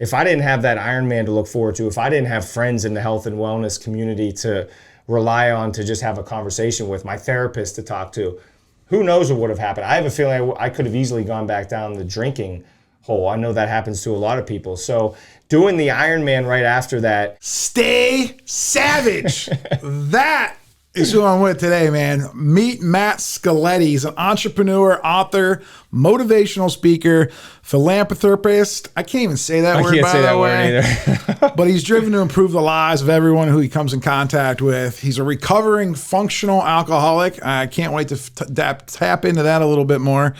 if I didn't have that Ironman to look forward to, if I didn't have friends in the health and wellness community to rely on to just have a conversation with, my therapist to talk to, who knows what would have happened. I have a feeling I could have easily gone back down the drinking hole. I know that happens to a lot of people. So doing the Ironman right after that. Stay savage. That is who I'm with today, man. Meet Matt Scoletti. He's an entrepreneur, author, motivational speaker, philanthropist. I can't even say that word, by the way. But he's driven to improve the lives of everyone who he comes in contact with. He's a recovering functional alcoholic. I can't wait to tap into that a little bit more.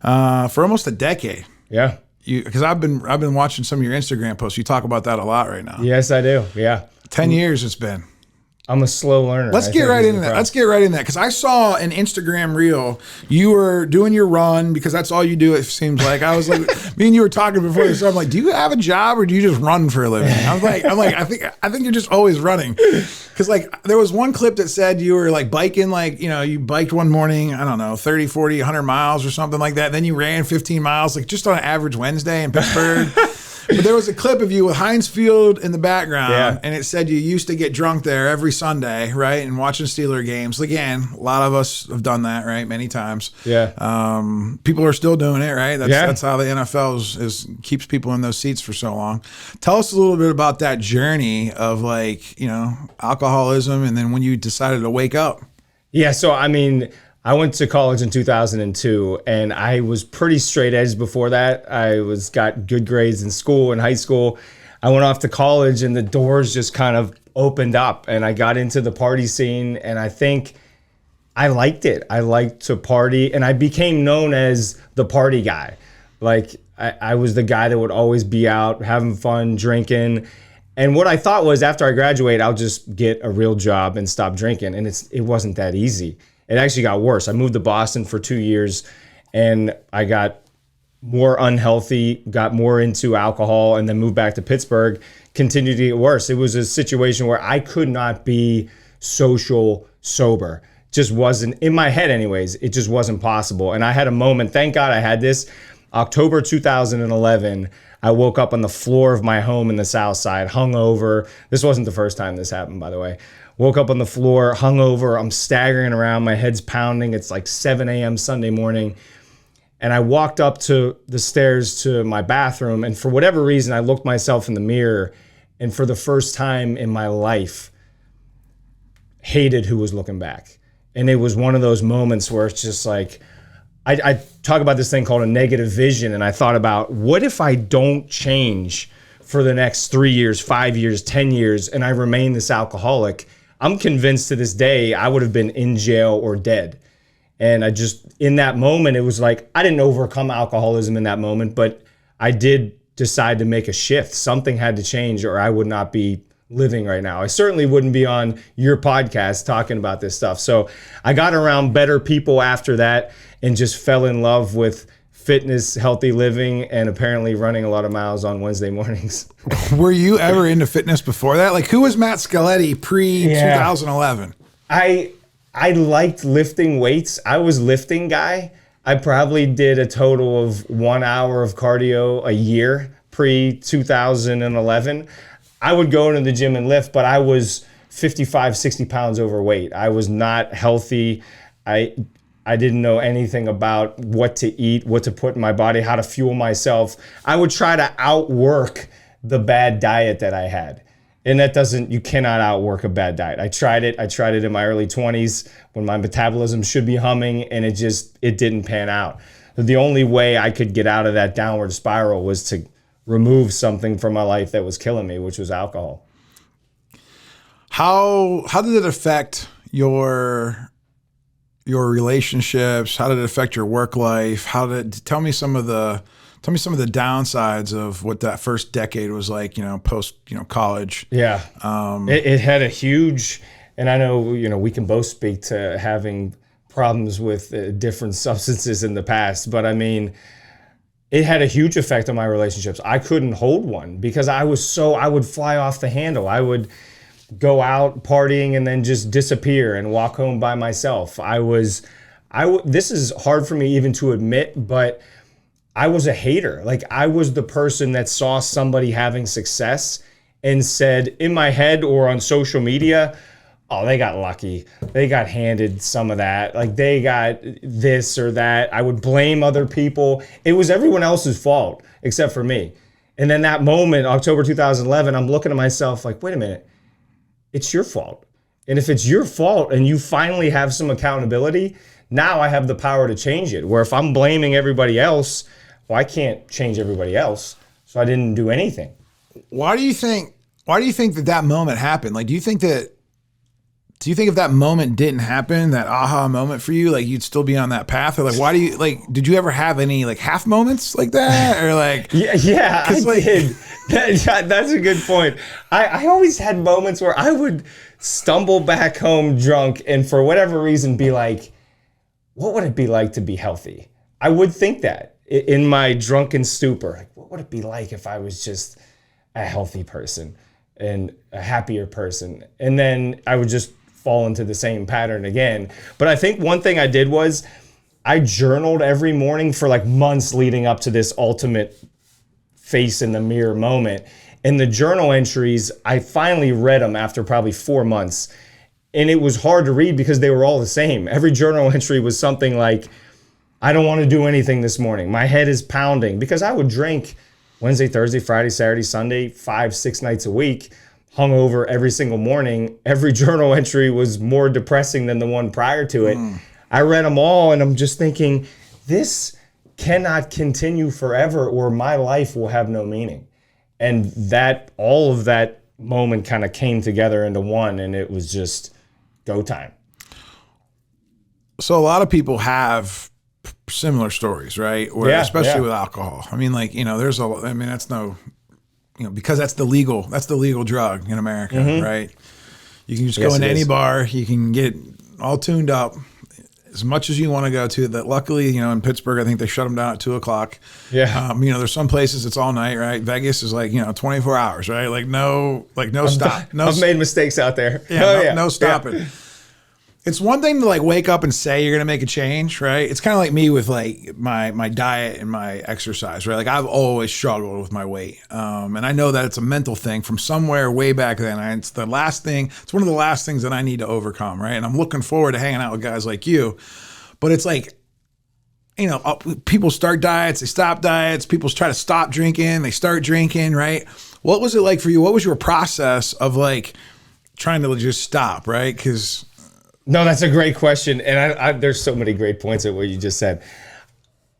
For almost a decade. Yeah. Because I've been watching some of your Instagram posts. You talk about that a lot right now. Yes, I do. Yeah. 10 years it's been. I'm a slow learner. Let's get right into that. Let's get right into that. Because I saw an Instagram reel. You were doing your run because that's all you do, it seems like. I was like, me and you were talking before this. So I'm like, do you have a job or do you just run for a living? I'm like, I think you're just always running. Because like there was one clip that said you were like biking, like, you biked one morning, I don't know, 30, 40, 100 miles or something like that. Then you ran 15 miles, like just on an average Wednesday in Pittsburgh. But there was a clip of you with Heinz Field in the background, and it said you used to get drunk there every Sunday, right? And watching Steeler games. Again, a lot of us have done that, right? Many times. Yeah. People are still doing it, right? That's how the NFL keeps people in those seats for so long. Tell us a little bit about that journey of like, alcoholism, and then when you decided to wake up. Yeah. So, I mean, I went to college in 2002, and I was pretty straight edge before that. I got good grades in school, in high school. I went off to college, and the doors just kind of opened up, and I got into the party scene, and I think I liked it. I liked to party, and I became known as the party guy. Like, I was the guy that would always be out having fun, drinking. And what I thought was after I graduate, I'll just get a real job and stop drinking. And it wasn't that easy. It actually got worse. I moved to Boston for 2 years, and I got more unhealthy, got more into alcohol, and then moved back to Pittsburgh, continued to get worse. It was a situation where I could not be social sober. Just wasn't, in my head anyways, it just wasn't possible. And I had a moment, thank God I had this, October 2011, I woke up on the floor of my home in the South Side, hungover. This wasn't the first time this happened, by the way. Woke up on the floor, hungover. I'm staggering around. My head's pounding. It's like 7 a.m. Sunday morning. And I walked up to the stairs to my bathroom. And for whatever reason, I looked myself in the mirror. And for the first time in my life, hated who was looking back. And it was one of those moments where it's just like, I talk about this thing called a negative vision. And I thought about, what if I don't change for the next 3 years, 5 years, 10 years, and I remain this alcoholic? I'm convinced to this day I would have been in jail or dead. And in that moment, it was like, I didn't overcome alcoholism in that moment, but I did decide to make a shift. Something had to change or I would not be living right now. I certainly wouldn't be on your podcast talking about this stuff. So I got around better people after that and just fell in love with fitness, healthy living, and apparently running a lot of miles on Wednesday mornings. Were you ever into fitness before that? Like, who was Matt Scoletti pre-2011? I liked lifting weights. I was a lifting guy. I probably did a total of 1 hour of cardio a year pre-2011. I would go into the gym and lift, but I was 55, 60 pounds overweight. I was not healthy. I didn't know anything about what to eat, what to put in my body, how to fuel myself. I would try to outwork the bad diet that I had. And you cannot outwork a bad diet. I tried it in my early 20s when my metabolism should be humming, and it didn't pan out. The only way I could get out of that downward spiral was to remove something from my life that was killing me, which was alcohol. How did it affect your relationships? How did it affect your work life? Tell me some of the downsides of what that first decade was like, post, college. Yeah. It had a huge, and I know, we can both speak to having problems with different substances in the past, but I mean, it had a huge effect on my relationships. I couldn't hold one because I would fly off the handle. I would go out partying and then just disappear and walk home by myself. This is hard for me even to admit, but I was a hater. Like I was the person that saw somebody having success and said in my head or on social media, oh, they got lucky. They got handed some of that. Like they got this or that. I would blame other people. It was everyone else's fault except for me. And then that moment, October 2011, I'm looking at myself like, wait a minute, it's your fault. And if it's your fault and you finally have some accountability, now I have the power to change it. Where if I'm blaming everybody else, well, I can't change everybody else. So I didn't do anything. Why do you think that moment happened? Like, do you think if that moment didn't happen, that aha moment for you, like you'd still be on that path? Or like, why do you did you ever have any like half moments like that? Or like, yeah, I did. That's a good point. I always had moments where I would stumble back home drunk and for whatever reason be like, what would it be like to be healthy? I would think that in my drunken stupor, like, what would it be like if I was just a healthy person and a happier person? And then I would just fall into the same pattern again. But I think one thing I did was I journaled every morning for like months leading up to this ultimate face in the mirror moment. And the journal entries, I finally read them after probably 4 months. And it was hard to read because they were all the same. Every journal entry was something like, I don't want to do anything this morning. My head is pounding, because I would drink Wednesday, Thursday, Friday, Saturday, Sunday, 5-6 nights a week, hungover every single morning. Every journal entry was more depressing than the one prior to it. I read them all and I'm just thinking, this cannot continue forever or my life will have no meaning. And that all of that moment kind of came together into one, and it was just go time. So a lot of people have similar stories, right? Where, especially with alcohol. I mean, like, that's no, because that's the legal drug in America, right? You can just go into any bar, you can get all tuned up as much as you want to go to. That luckily, in Pittsburgh, I think they shut them down at 2:00. Yeah. There's some places it's all night, right? Vegas is like, 24 hours, right? Like no stop. No, I've made mistakes out there. No stopping. Yeah. It's one thing to like wake up and say you're going to make a change, right? It's kind of like me with like my diet and my exercise, right? Like I've always struggled with my weight. And I know that it's a mental thing from somewhere way back then. It's one of the last things that I need to overcome, right? And I'm looking forward to hanging out with guys like you. But it's like, people start diets, they stop diets, people try to stop drinking, they start drinking, right? What was it like for you? What was your process of like trying to just stop, right? Because no, that's a great question. And there's so many great points at what you just said.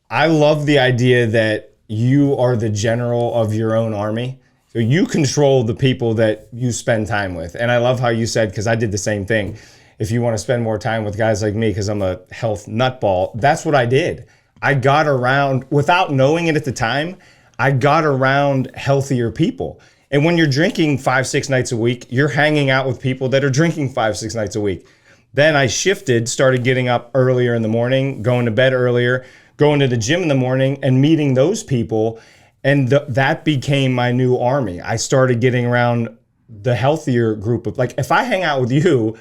I love the idea that you are the general of your own army. So you control the people that you spend time with. And I love how you said, because I did the same thing, if you want to spend more time with guys like me, because I'm a health nutball, that's what I did. I got around, without knowing it at the time, I got around healthier people. And when you're drinking 5-6 nights a week, you're hanging out with people that are drinking 5-6 nights a week. Then I shifted, started getting up earlier in the morning, going to bed earlier, going to the gym in the morning and meeting those people. And that became my new army. I started getting around the healthier group of, like, if I hang out with you,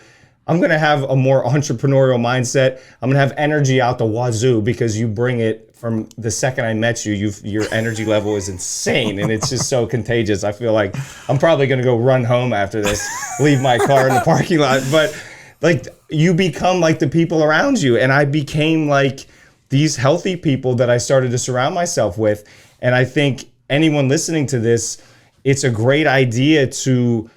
I'm going to have a more entrepreneurial mindset. I'm going to have energy out the wazoo because you bring it from the second I met you. Your energy level is insane and it's just so contagious. I feel like I'm probably going to go run home after this, leave my car in the parking lot. But like, you become like the people around you. And I became like these healthy people that I started to surround myself with. And I think anyone listening to this, it's a great idea to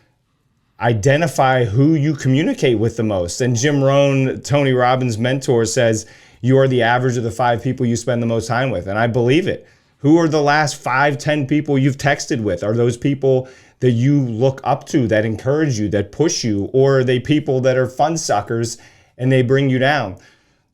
identify who you communicate with the most. And Jim Rohn, Tony Robbins' mentor, says you are the average of the 5 people you spend the most time with. And I believe it. Who are the last 5-10 people you've texted with? Are those people that you look up to, that encourage you, that push you? Or are they people that are fun suckers and they bring you down?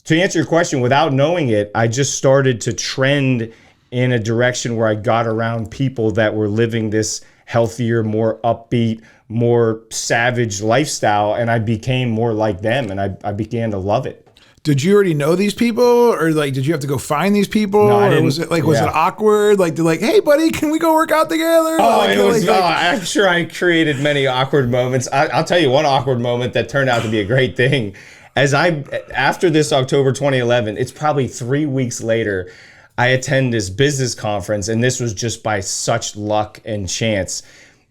To answer your question, without knowing it, I just started to trend in a direction where I got around people that were living this healthier, more upbeat, more savage lifestyle, and I became more like them, and I began to love it. Did you already know these people, or like did you have to go find these people? No, I didn't. Or was it was it awkward? Like they're like, hey buddy, can we go work out together? I'm sure I created many awkward moments. I'll tell you one awkward moment that turned out to be a great thing. After this October 2011, it's probably 3 weeks later, I attend this business conference, and this was just by such luck and chance.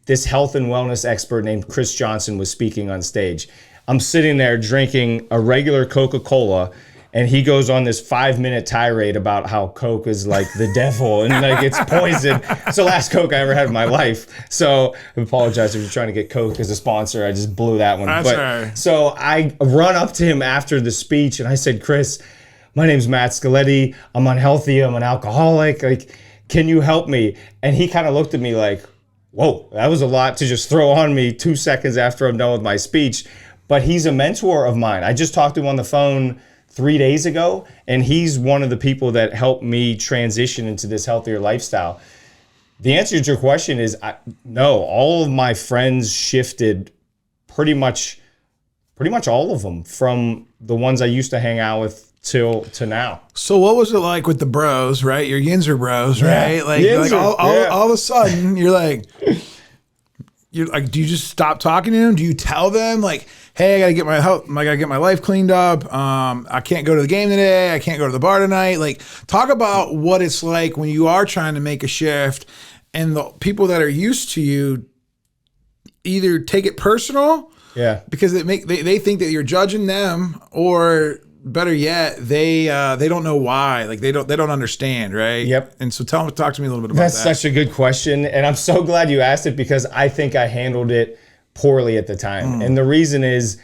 This health and wellness expert named Chris Johnson was speaking on stage. I'm sitting there drinking a regular Coca-Cola, and he goes on this 5-minute tirade about how Coke is like the devil and like it's poison. It's the last Coke I ever had in my life. So I apologize if you're trying to get Coke as a sponsor. I just blew that one. That's all right. So I run up to him after the speech and I said, Chris, my name's Matt Scoletti. I'm unhealthy. I'm an alcoholic. Like, can you help me? And he kind of looked at me like, whoa, that was a lot to just throw on me 2 seconds after I'm done with my speech. But he's a mentor of mine. I just talked to him on the phone 3 days ago, and he's one of the people that helped me transition into this healthier lifestyle. The answer to your question is no. All of my friends shifted pretty much all of them from the ones I used to hang out with to now. So what was it like with the bros, right? Your Yinzer bros, right? Like, all of a sudden you're like, do you just stop talking to them? Do you tell them like, hey, I gotta get my life cleaned up. I can't go to the game today. I can't go to the bar tonight. Like, talk about what it's like when you are trying to make a shift and the people that are used to you either take it personal, because they think that you're judging them, or better yet, they don't know why. Like they don't understand, right? Yep. And so talk to me a little bit about that. That's such a good question, and I'm so glad you asked it because I think I handled it poorly at the time. And the reason is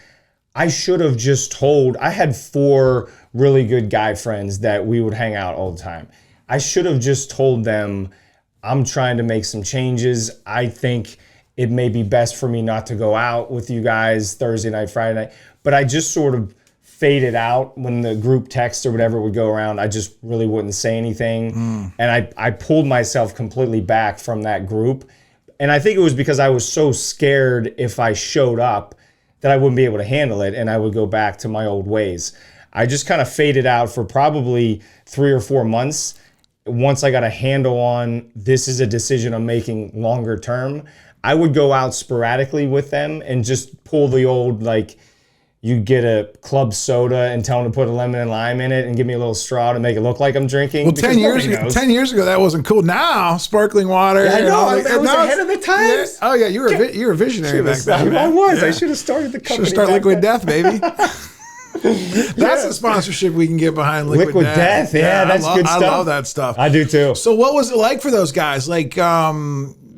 I should have just told. I had 4 really good guy friends that we would hang out all the time. I should have just told them, I'm trying to make some changes. I think it may be best for me not to go out with you guys Thursday night, Friday night. But I just sort of faded out when the group text or whatever would go around. I just really wouldn't say anything. And I pulled myself completely back from that group. And I think it was because I was so scared if I showed up that I wouldn't be able to handle it and I would go back to my old ways. I just kind of faded out for probably 3 or 4 months. Once I got a handle on this is a decision I'm making longer term, I would go out sporadically with them and just pull the old, like, you get a club soda and tell them to put a lemon and lime in it and give me a little straw to make it look like I'm drinking. Well, 10 years ago, that wasn't cool. Now, sparkling water. Yeah, I know. I was ahead of the times. Yeah. Oh, yeah. You were a visionary back then. I was. Yeah. I should have started the company. Should have started Liquid Death, baby. That's a sponsorship we can get behind. Liquid Death. Yeah, that's good stuff. I love that stuff. I do too. So what was it like for those guys? Like,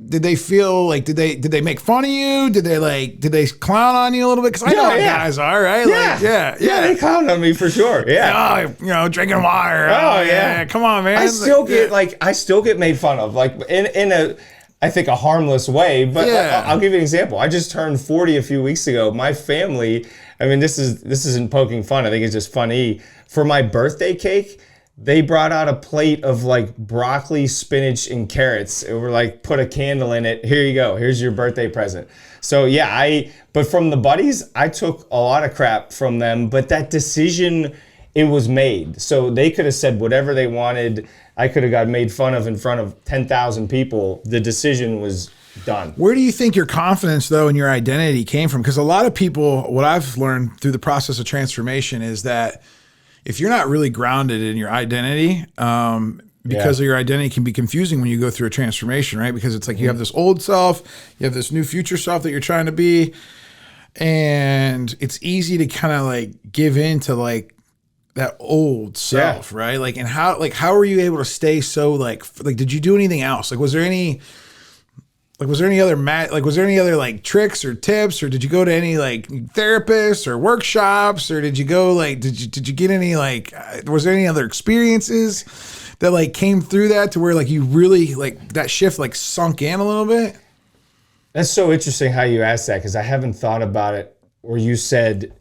did they feel like, did they make fun of you? Did they clown on you a little bit? Because I know how guys are, right? Yeah. Like, they clown on me for sure. Yeah. Oh, drinking water. Oh, yeah. Come on, man. I still get made fun of, like in a, I think, a harmless way. But I'll give you an example. I just turned 40 a few weeks ago. My family, I mean, this isn't poking fun. I think it's just funny. For my birthday cake, they brought out a plate of like broccoli, spinach, and carrots. It were like, put a candle in it. Here you go. Here's your birthday present. So yeah, but from the buddies, I took a lot of crap from them, but that decision, it was made. So they could have said whatever they wanted. I could have got made fun of in front of 10,000 people. The decision was done. Where do you think your confidence, though, and your identity came from? Because a lot of people, what I've learned through the process of transformation is that if you're not really grounded in your identity, because of your identity can be confusing when you go through a transformation, right? Because it's like you have this old self, you have this new future self that you're trying to be, and it's easy to kind of like give in to like that old self, right? Like, and how were you able to stay so like did you do anything else? Like, was there any other like tricks or tips, or did you go to any like therapists or workshops, or did you go like, did you get any like, was there any other experiences that like came through that to where like you really like that shift like sunk in a little bit? That's so interesting how you asked that, because I haven't thought about it where you said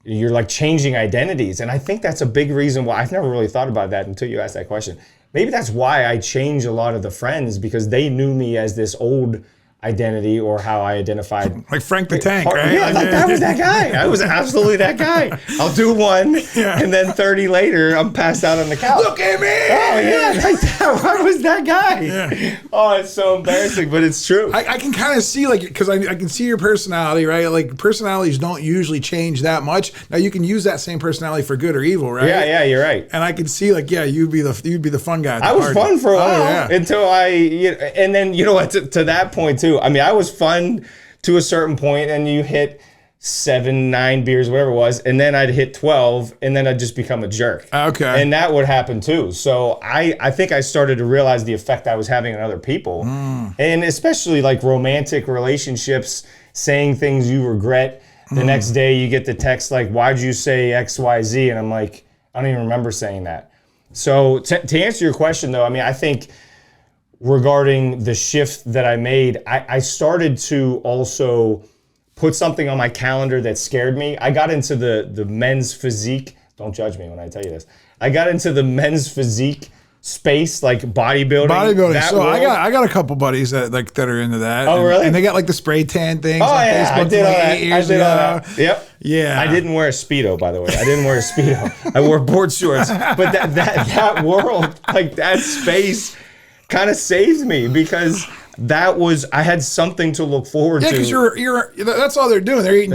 you're like changing identities. And I think that's a big reason why I've never really thought about that until you asked that question. Maybe that's why I changed a lot of the friends, because they knew me as this old identity or how I identified. Like Frank the Tank, right? Yeah, like that was that guy. I was absolutely that guy. I'll do one, and then 30 later, I'm passed out on the couch. Look at me! Oh, yeah, like that. I was that guy. Yeah. Oh, it's so embarrassing, but it's true. I can kind of see, like, because I can see your personality, right? Like, personalities don't usually change that much. Now, you can use that same personality for good or evil, right? Yeah, you're right. And I can see, like, yeah, you'd be the fun guy at the I was party. fun for a while until and then, you know what, to that point, too. I mean, I was fun to a certain point, and you hit 7, 9 beers, whatever it was, and then I'd hit 12, and then I'd just become a jerk. Okay. And that would happen too. So I think I started to realize the effect I was having on other people. And especially like romantic relationships, saying things you regret. The next day you get the text like, why'd you say XYZ? And I'm like, I don't even remember saying that. So to answer your question though, I mean, I think regarding the shift that I made, I started to also put something on my calendar that scared me. I got into the men's physique. Don't judge me when I tell you this. I got into the men's physique space, like bodybuilding. So world. I got a couple buddies that are into that. Oh, really? And they got like the spray tan things on Facebook. I did all that. Yep. Yeah. I didn't wear a Speedo, by the way. I didn't wear a Speedo. I wore board shorts. But that world, like that space, kind of saved me because I had something to look forward to. Yeah, because that's all they're doing. They're eating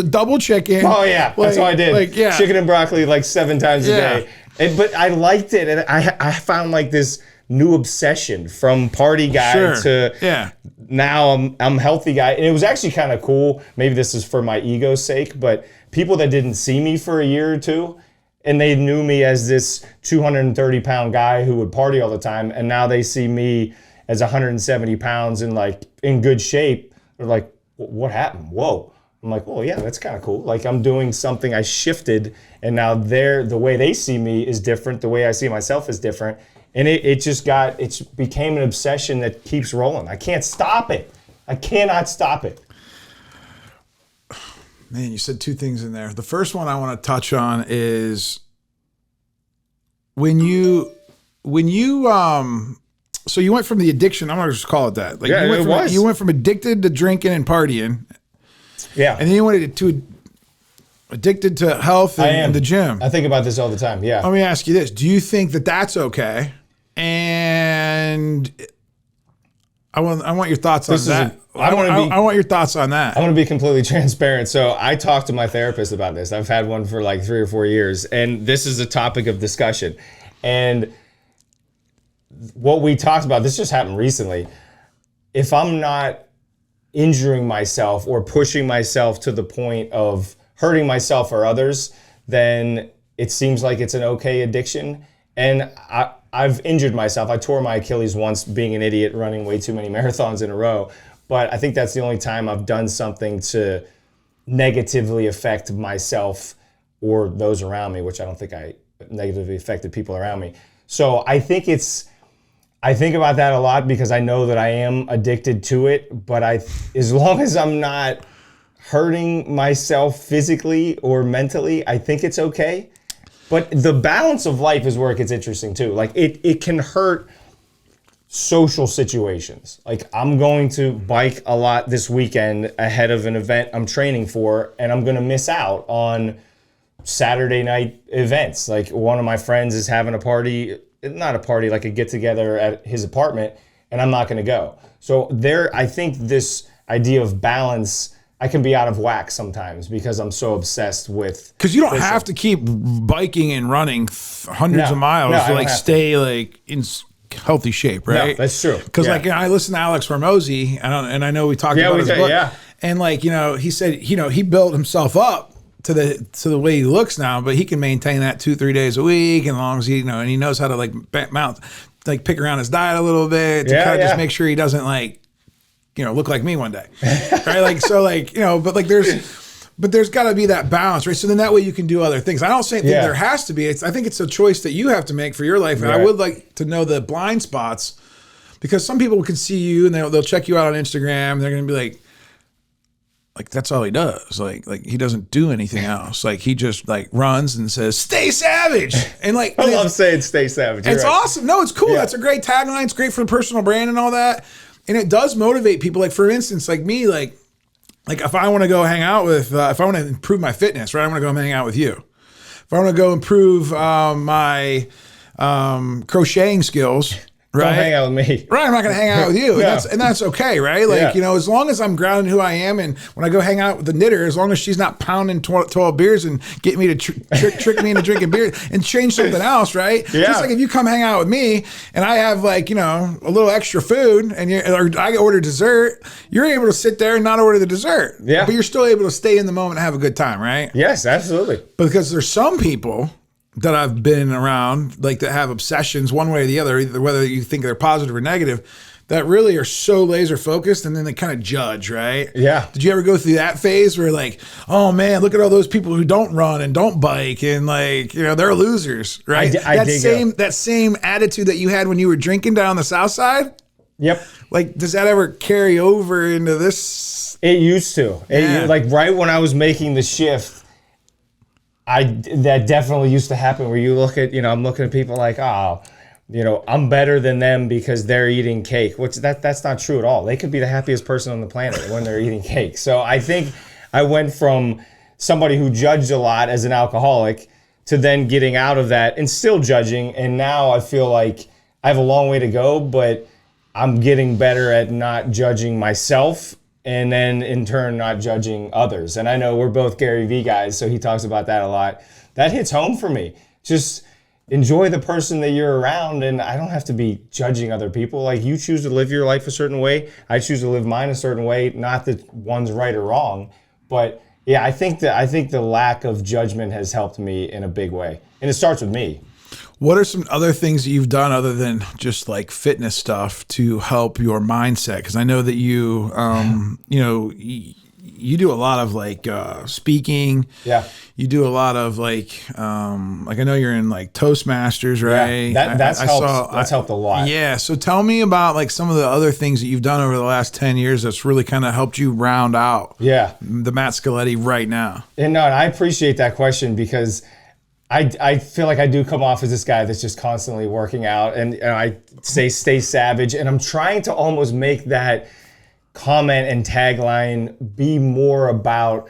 double chicken. Oh yeah, that's all I did. Chicken and broccoli like 7 times a day. But I liked it, and I found like this new obsession from party guy to now I'm healthy guy, and it was actually kind of cool. Maybe this is for my ego's sake, but people that didn't see me for a year or two, and they knew me as this 230-pound guy who would party all the time, and now they see me as 170 pounds and like in good shape. They're like, what happened? Whoa. I'm like, well, yeah, that's kind of cool. Like I'm doing something, I shifted, and now the way they see me is different. The way I see myself is different. And it became an obsession that keeps rolling. I can't stop it. I cannot stop it. Man, you said 2 things in there. The first one I want to touch on is when you so you went from the addiction, I'm going to just call it that. Like you went from addicted to drinking and partying. Yeah. And then you went to addicted to health and the gym. I think about this all the time. Yeah. Let me ask you this. Do you think that that's okay? And I want your thoughts on that. I want your thoughts on that. I want to be completely transparent. So I talked to my therapist about this. I've had one for like 3 or 4 years, and this is a topic of discussion. And what we talked about, this just happened recently. If I'm not injuring myself or pushing myself to the point of hurting myself or others, then it seems like it's an okay addiction. And I've injured myself. I tore my Achilles once being an idiot running way too many marathons in a row. But I think that's the only time I've done something to negatively affect myself or those around me, which I don't think I negatively affected people around me. So I think about that a lot because I know that I am addicted to it, but as long as I'm not hurting myself physically or mentally, I think it's okay. But the balance of life is where it gets interesting too. Like it can hurt social situations. Like I'm going to bike a lot this weekend ahead of an event I'm training for, and I'm going to miss out on Saturday night events. Like one of my friends is having a party, not a party, like a get together at his apartment, and I'm not going to go. So I think this idea of balance, I can be out of whack sometimes because I'm so obsessed with. Because you don't have to keep biking and running hundreds of miles to like stay like in healthy shape, right? No, that's true. Because like I listen to Alex Hormozy, and I know we talked about his book, and like he said he built himself up to the way he looks now, but he can maintain that 2-3 days a week, as long as and he knows how to like pick around his diet a little bit to kind of just make sure he doesn't like look like me one day, right? Like so, like but there's got to be that balance, right? So then that way you can do other things. I don't think there has to be. I think it's a choice that you have to make for your life, and I would like to know the blind spots because some people can see you and they'll check you out on Instagram. And they're going to be like that's all he does. Like he doesn't do anything else. Like he just like runs and says, "Stay savage." And like I love saying "Stay savage." It's awesome. No, it's cool. That's a great tagline. It's great for the personal brand and all that. And it does motivate people. Like, for instance, like me, like if I want to go hang out with, if I want to improve my fitness, right? I want to go hang out with you. If I want to go improve my crocheting skills, right? Don't hang out with me. Right, I'm not going to hang out with you. No. And that's okay, right? Like, as long as I'm grounded in who I am, and when I go hang out with the knitter, as long as she's not pounding 12 beers and get me to trick me into drinking beer and change something else, right? Yeah. Just like if you come hang out with me and I have like, a little extra food and or I order dessert, you're able to sit there and not order the dessert. Yeah. But you're still able to stay in the moment and have a good time, right? Yes, absolutely. Because there's some people that I've been around, like that have obsessions one way or the other, either whether you think they're positive or negative, that really are so laser focused, and then they kind of judge, right? Yeah. Did you ever go through that phase where like, oh man, look at all those people who don't run and don't bike and like, they're losers, right? That same attitude that you had when you were drinking down the South Side? Yep. Like, does that ever carry over into this? It used to. Like right when I was making the shift, that definitely used to happen where you look at, I'm looking at people like, oh, I'm better than them because they're eating cake, which that's not true at all. They could be the happiest person on the planet when they're eating cake. So I think I went from somebody who judged a lot as an alcoholic to then getting out of that and still judging. And now I feel like I have a long way to go, but I'm getting better at not judging myself and then in turn not judging others. And I know we're both Gary Vee guys, so he talks about that a lot. That hits home for me. Just enjoy the person that you're around, and I don't have to be judging other people. Like, you choose to live your life a certain way, I choose to live mine a certain way. Not that one's right or wrong, but yeah, I think the lack of judgment has helped me in a big way, and it starts with me. What are some other things that you've done other than just like fitness stuff to help your mindset? Because I know that you, you do a lot of like speaking. Yeah. You do a lot of like I know you're in like Toastmasters, right? Yeah, that's helped a lot. Yeah. So tell me about like some of the other things that you've done over the last 10 years that's really kind of helped you round out the Matt Scoletti right now. And I appreciate that question because I feel like I do come off as this guy that's just constantly working out, and I say stay savage, and I'm trying to almost make that comment and tagline be more about,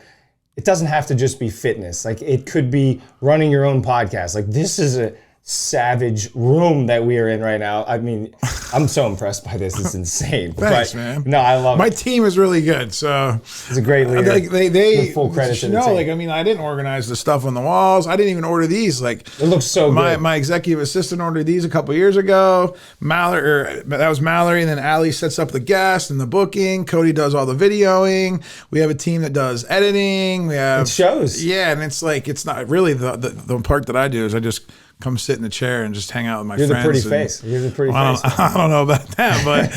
it doesn't have to just be fitness. Like, it could be running your own podcast. Like, this is a savage room that we are in right now. I mean, I'm so impressed by this. It's insane. Thanks, man. No, I love it. My team is really good. So it's a great leader. Like they full credit to the team. Like, I mean, I didn't organize the stuff on the walls. I didn't even order these. Like, it looks so good. My executive assistant ordered these a couple years ago. That was Mallory, and then Allie sets up the guest and the booking. Cody does all the videoing. We have a team that does editing. It shows. Yeah, and it's like, it's not really the part that I do is I just come sit in the chair and just hang out with my friends. You're the pretty face. You're the pretty face. I don't know about that, but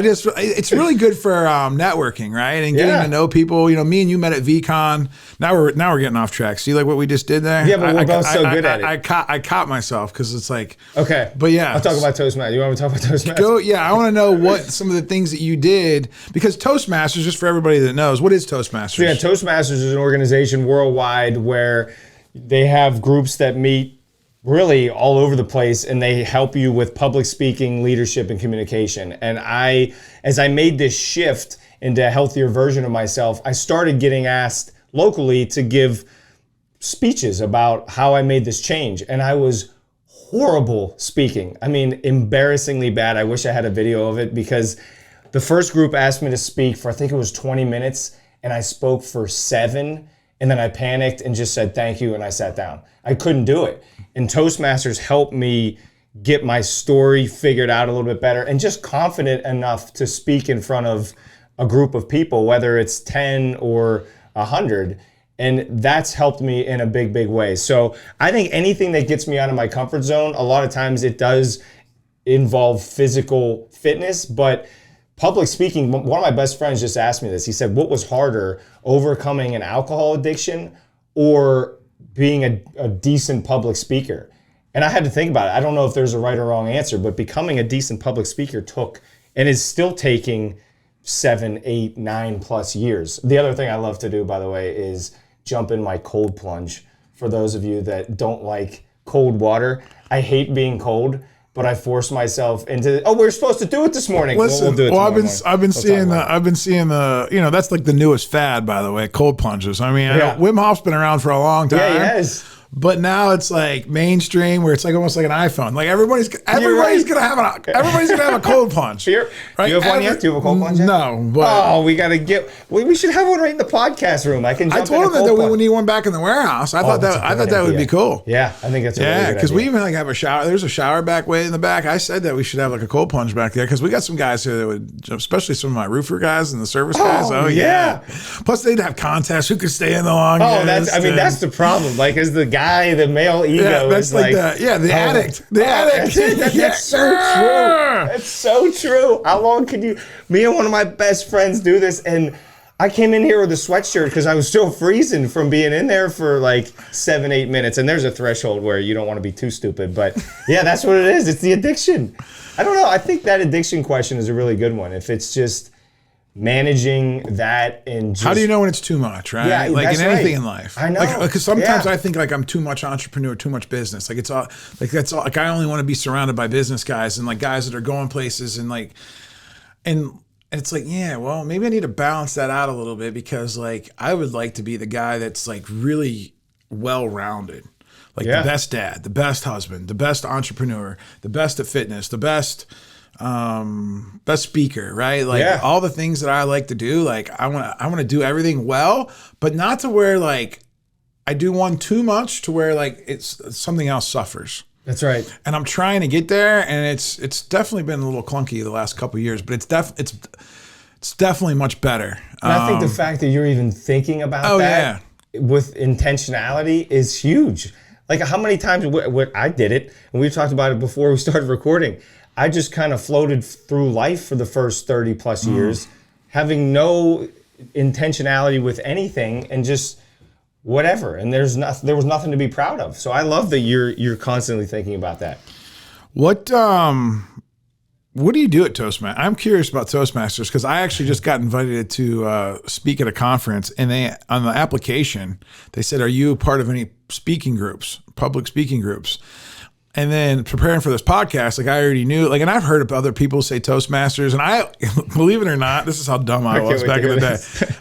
it's really good for networking, right? And getting to know people. Me and you met at VCon. Now we're getting off track. See, like what we just did there? Yeah, but we're both so good at it. I caught myself because it's like, okay. But yeah. I'll talk about Toastmasters. You want me to talk about Toastmasters? I want to know what some of the things that you did, because Toastmasters, just for everybody that knows, what is Toastmasters? So yeah, Toastmasters is an organization worldwide where they have groups that meet really all over the place, and they help you with public speaking, leadership, and communication. And as I made this shift into a healthier version of myself, I started getting asked locally to give speeches about how I made this change. And I was horrible speaking. I mean, embarrassingly bad. I wish I had a video of it, because the first group asked me to speak for, I think it was 20 minutes, and I spoke for 7, and then I panicked and just said thank you, and I sat down. I couldn't do it. And Toastmasters helped me get my story figured out a little bit better and just confident enough to speak in front of a group of people, whether it's 10 or 100. And that's helped me in a big, big way. So I think anything that gets me out of my comfort zone, a lot of times it does involve physical fitness, but public speaking, one of my best friends just asked me this. He said, what was harder, overcoming an alcohol addiction or being a decent public speaker? And I had to think about it. I don't know if there's a right or wrong answer, but becoming a decent public speaker took, and is still taking, 7, 8, 9+ years. The other thing I love to do, by the way, is jump in my cold plunge. For those of you that don't like cold water, I hate being cold. but I force myself into, we're supposed to do it this morning. Listen, we'll do it well, tomorrow I've been seeing the, you know, that's like the newest fad, by the way, cold plunges. I mean, I know Wim Hof's been around for a long time. Yeah, he has. But now it's like mainstream, where it's like almost like an iPhone. Like everybody's gonna have a cold plunge. Here, right? Do you have one yet? Do you have a cold plunge yet? No, but we gotta get. We should have one right in the podcast room. I told him that we would need one back in the warehouse. I thought that would be cool. Yeah, I think that's a really good because idea. we even like have a shower. There's a shower back way in the back. I said that we should have like a cold plunge back there because we got some guys here that would, especially some of my roofer guys and the service guys. Oh yeah. Plus they'd have contests who could stay in the longest. That's the problem. Like as the guy, the male ego that's is like the addict. The addict. That's so true. That's so true. How long can you? Me and one of my best friends do this, and I came in here with a sweatshirt because I was still freezing from being in there for like 7-8 minutes. And there's a threshold where you don't want to be too stupid, but yeah, that's what it is. It's the addiction. I don't know. I think that addiction question is a really good one. If it's just managing that and just, how do you know when it's too much, right? Yeah, like that's in anything right. in life. I know. Because sometimes I think like I'm too much entrepreneur, too much business. Like it's all like that's all. Like I only want to be surrounded by business guys and like guys that are going places and like and it's like, yeah, well, maybe I need to balance that out a little bit because like I would like to be the guy that's like really well-rounded. Like the best dad, the best husband, the best entrepreneur, the best at fitness, the best speaker, right? Like all the things that I like to do, like I want to do everything well, but not to where like I do one too much to where like it's something else suffers. That's right. And I'm trying to get there, and it's definitely been a little clunky the last couple of years, but it's definitely much better. And I think the fact that you're even thinking about that with intentionality is huge. Like how many times what I did it, and we talked about it before we started recording. I just kind of floated through life for the first 30 plus years, having no intentionality with anything and just whatever. And there was nothing to be proud of. So I love that you're constantly thinking about that. What do you do at Toastmasters? I'm curious about Toastmasters because I actually just got invited to speak at a conference, and they on the application they said, "Are you part of any speaking groups, public speaking groups?" And then preparing for this podcast, like I already knew, like, and I've heard of other people say Toastmasters, and I, believe it or not, this is how dumb I was back in the day.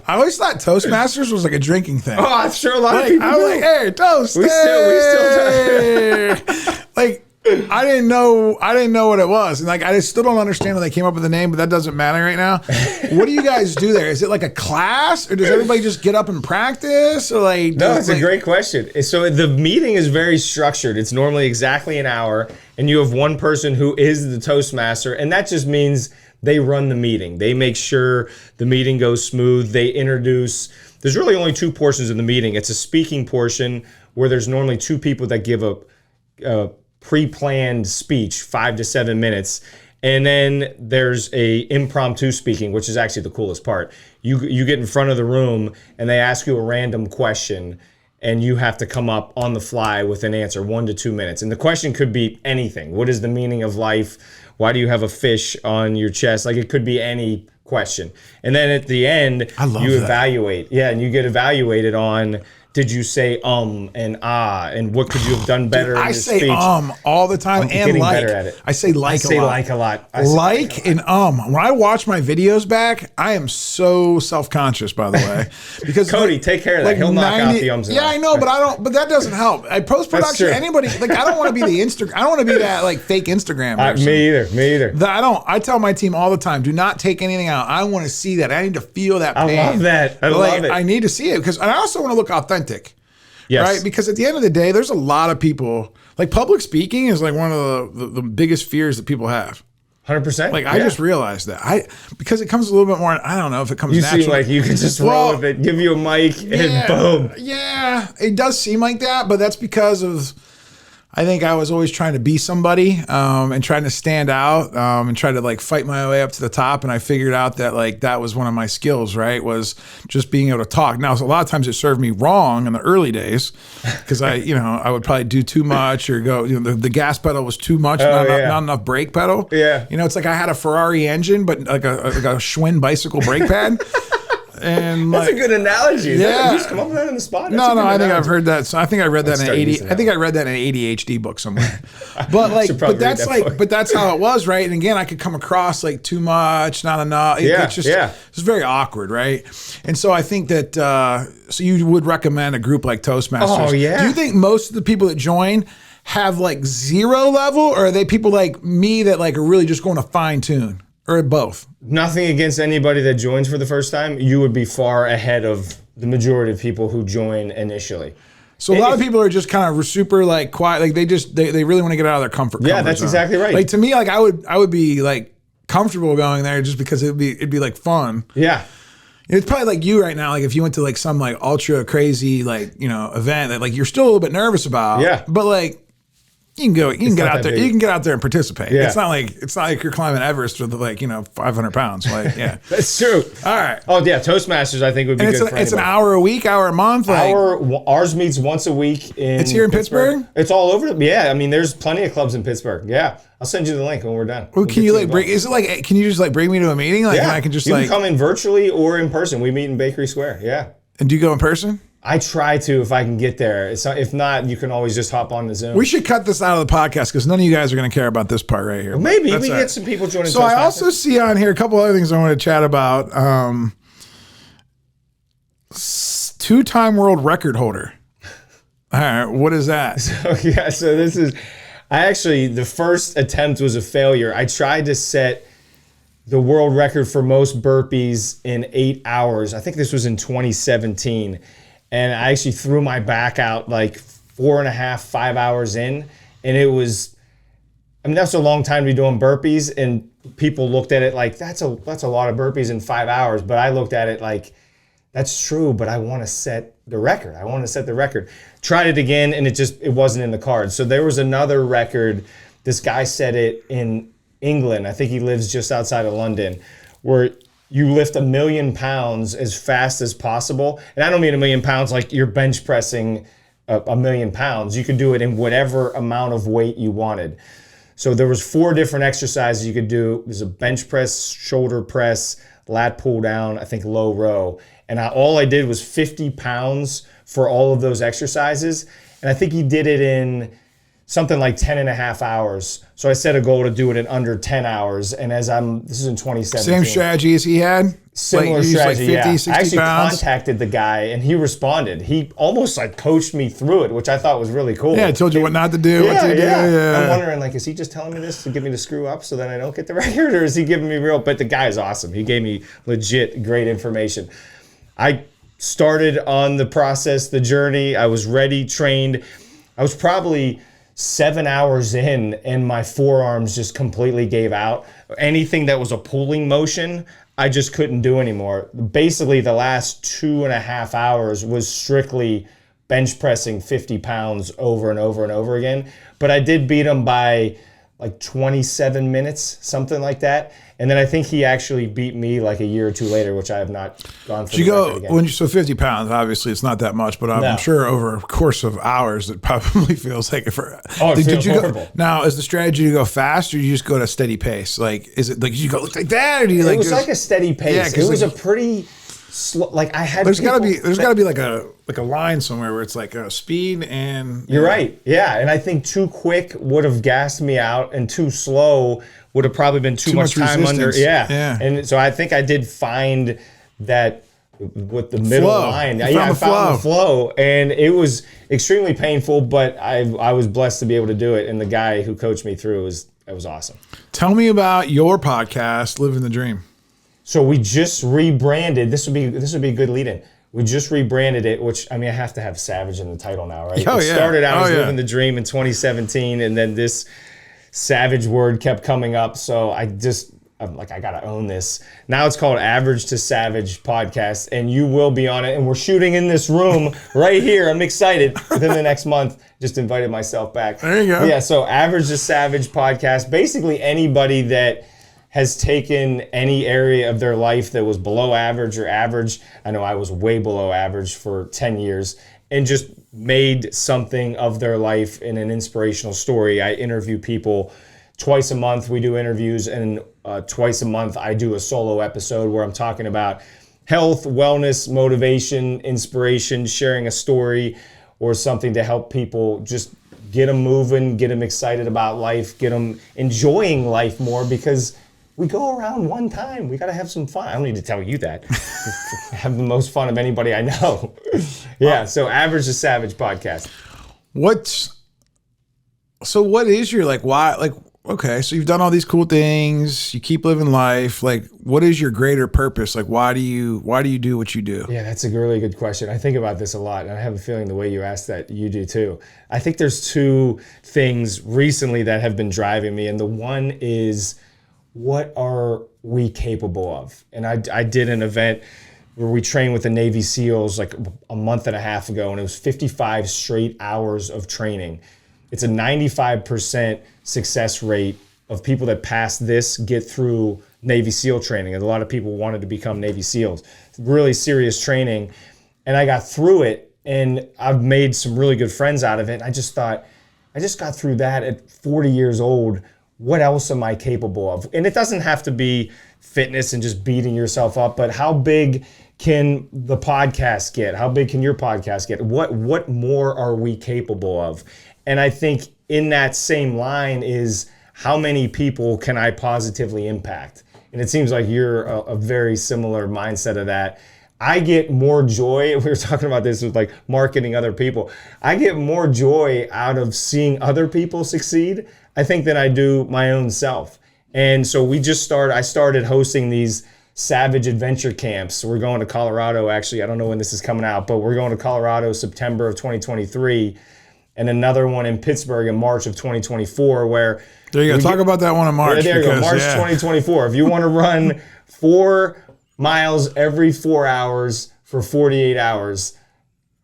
I always thought Toastmasters was like a drinking thing. Oh, I'm sure a lot of people I was like, hey, toast. We still like, I didn't know what it was. And like, I still don't understand how they came up with the name, but that doesn't matter right now. What do you guys do there? Is it like a class, or does everybody just get up and practice? Or like, no, it's a great question. So the meeting is very structured. It's normally exactly an hour, and you have one person who is the Toastmaster, and that just means they run the meeting. They make sure the meeting goes smooth. They introduce, there's really only two portions of the meeting. It's a speaking portion where there's normally two people that give a pre-planned speech, 5 to 7 minutes. And then there's a impromptu speaking, which is actually the coolest part. You get in front of the room and they ask you a random question and you have to come up on the fly with an answer, 1 to 2 minutes. And the question could be anything. What is the meaning of life? Why do you have a fish on your chest? Like it could be any question. And then at the end, you evaluate. Yeah, and you get evaluated on, did you say and and what could you have done better in your speech? I say all the time, and getting like. Better at it. I say like a lot. Like a lot. When I watch my videos back, I am so self-conscious, by the way. Because Cody, take care of that. Like He'll knock out the ums and I know, but I don't. But that doesn't help. At post-production, anybody like I don't want to be the I don't want to be that like fake Instagram person. Me either. I tell my team all the time, do not take anything out. I want to see that. I need to feel that pain. I love that. I love it. I need to see it because I also want to look authentic. Yes. Right? Because at the end of the day, there's a lot of people, like public speaking is like one of the biggest fears that people have. 100%. Like I just realized that. Because it comes a little bit more, I don't know if it comes naturally. You seem like you could just roll with it, give you a mic and boom. Yeah, it does seem like that, but that's because of, I think I was always trying to be somebody and trying to stand out and try to like fight my way up to the top. And I figured out that like that was one of my skills, right? Was just being able to talk. Now, so a lot of times it served me wrong in the early days because I would probably do too much or go, the gas pedal was too much, not enough brake pedal. Yeah. It's like I had a Ferrari engine, but like a Schwinn bicycle brake pad. And That's a good analogy. Yeah. You just come up with that on the spot. That's No, I think analogy. I've heard that. So I think I read that in an 80. I think I read that in an ADHD book somewhere. But like, but that's like, but that's how it was, right? And again, I could come across like too much, not enough. It's just, it's very awkward, right? And so I think that, so you would recommend a group like Toastmasters. Oh, yeah. Do you think most of the people that join have like 0 level, or are they people like me that like are really just going to fine tune, or both? Nothing against anybody that joins for the first time. You would be far ahead of the majority of people who join initially. So a lot of people are just kind of super like quiet, like they really want to get out of their comfort zone. Yeah, that's exactly right. Like to me, like I would be like comfortable going there just because it'd be like fun. Yeah. It's probably like you right now, like if you went to like some like ultra crazy like, you know, event that like you're still a little bit nervous about. Yeah. But like you can get out there. You can get out there and participate. Yeah. It's not like you're climbing Everest with like, you know, 500 pounds. Like, yeah. That's true. All right. Oh yeah, Toastmasters I think would be And good for it's an anybody. hour a week, hour a month. Like, Ours meets once a week in It's here in Pittsburgh? It's all over. Yeah, I mean there's plenty of clubs in Pittsburgh. Yeah. I'll send you the link when we're done. well, can you like bring? Is it like? Can you just like bring me to a meeting? Like, Yeah. and I can just you like. can come in virtually or in person. We meet in Bakery Square. Yeah. And do you go in person? I try to if I can get there. If not, you can always just hop on the Zoom. We should cut this out of the podcast because none of you guys are going to care about this part right here. Maybe That's we all get right. some people joining. So I also see on here a couple other things I want to chat about. 2-time world record holder. All right, what is that? Yeah, so this is, the first attempt was a failure. I tried to set the world record for most burpees in 8 hours. I think this was in 2017. And I actually threw my back out like 4.5, 5 hours in. And it was, that's a long time to be doing burpees. And people looked at it like, that's a lot of burpees in 5 hours. But I looked at it like, that's true, but I want to set the record. I want to set the record. Tried it again, and it wasn't in the cards. So there was another record. This guy set it in England. I think he lives just outside of London, where you lift 1 million pounds as fast as possible. And I don't mean 1 million pounds like you're bench pressing 1 million pounds. You could do it in whatever amount of weight you wanted. So there was 4 different exercises you could do. There's a bench press, shoulder press, lat pull down, I think low row. And all I did was 50 pounds for all of those exercises. And I think he did it in something like 10.5 hours. So I set a goal to do it in under 10 hours. And this is in 2017. Same strategy as he had? Similar like, strategy, like 50, yeah. 60 I actually pounds? contacted the guy and he responded. He almost like coached me through it, which I thought was really cool. Yeah, I told you what not to do, what to do. Yeah. I'm wondering, like, is he just telling me this to get me to screw up so then I don't get the record, or is he giving me real? But the guy is awesome. He gave me legit great information. I started on the process, the journey. I was ready, trained. I was probably 7 hours in and my forearms just completely gave out. Anything that was a pulling motion, I just couldn't do anymore. Basically, the last 2.5 hours was strictly bench pressing 50 pounds over and over and over again. But I did beat him by like 27 minutes, something like that. And then I think he actually beat me like a year or two later, which I have not gone for. Did you go when so 50 pounds? Obviously, it's not that much, but I'm sure over a course of hours, it probably feels like it for. It feels horrible. Now, is the strategy to go fast, or you just go at a steady pace? Like, is it like you go like that, or do you like? It was like a steady pace. Yeah, it was like, a pretty slow. Like I had. There's gotta be like a line somewhere where it's like a speed and. You're right. Yeah, and I think too quick would have gassed me out, and too slow would have probably been too much time resistance. under. Yeah. And so I think I did find that with the middle line. I found the flow, and it was extremely painful, but I was blessed to be able to do it. And the guy who coached me through was awesome. Tell me about your podcast, Living the Dream. So we just rebranded. This would be a good lead-in. We just rebranded it, which I have to have Savage in the title now, right? Oh, it yeah. started out as Living the Dream in 2017, and then this Savage word kept coming up. So I'm like, I gotta own this. Now it's called Average to Savage Podcast, and you will be on it. And we're shooting in this room right here. I'm excited. Within the next month, just invited myself back. There you go. Yeah. So Average to Savage Podcast. Basically, anybody that has taken any area of their life that was below average or average. I know I was way below average for 10 years and just made something of their life in an inspirational story. I interview people twice a month. We do interviews, and twice a month I do a solo episode where I'm talking about health, wellness, motivation, inspiration, sharing a story or something to help people just get them moving, get them excited about life, get them enjoying life more, because we go around one time. We got to have some fun. I don't need to tell you that. Have the most fun of anybody I know. Yeah, so Average to Savage podcast. What is your, like, why, like, okay, so you've done all these cool things, you keep living life. Like, what is your greater purpose? Like, why do you do what you do? Yeah, that's a really good question. I think about this a lot, and I have a feeling the way you asked that, you do too. I think there's two things recently that have been driving me, and the one is, what are we capable of? And I did an event where we trained with the Navy SEALs like a month and a half ago, and it was 55 straight hours of training. It's a 95% success rate of people that pass this get through Navy SEAL training. And a lot of people wanted to become Navy SEALs. Really serious training. And I got through it, and I've made some really good friends out of it. I just thought, I just got through that at 40 years old. What else am I capable of? And it doesn't have to be fitness and just beating yourself up, but how big can the podcast get? How big can your podcast get? What more are we capable of? And I think in that same line is, how many people can I positively impact? And it seems like you're a very similar mindset of that. I get more joy. We were talking about this with like marketing other people. I get more joy out of seeing other people succeed, I think, than I do my own self. And so I started hosting these Savage Adventure Camps. We're going to Colorado, actually. I don't know when this is coming out, but we're going to Colorado September of 2023, and another one in Pittsburgh in March of 2024, where... There you go. Talk about that one in March. There you go. March 2024. If you want to run 4 miles every 4 hours for 48 hours,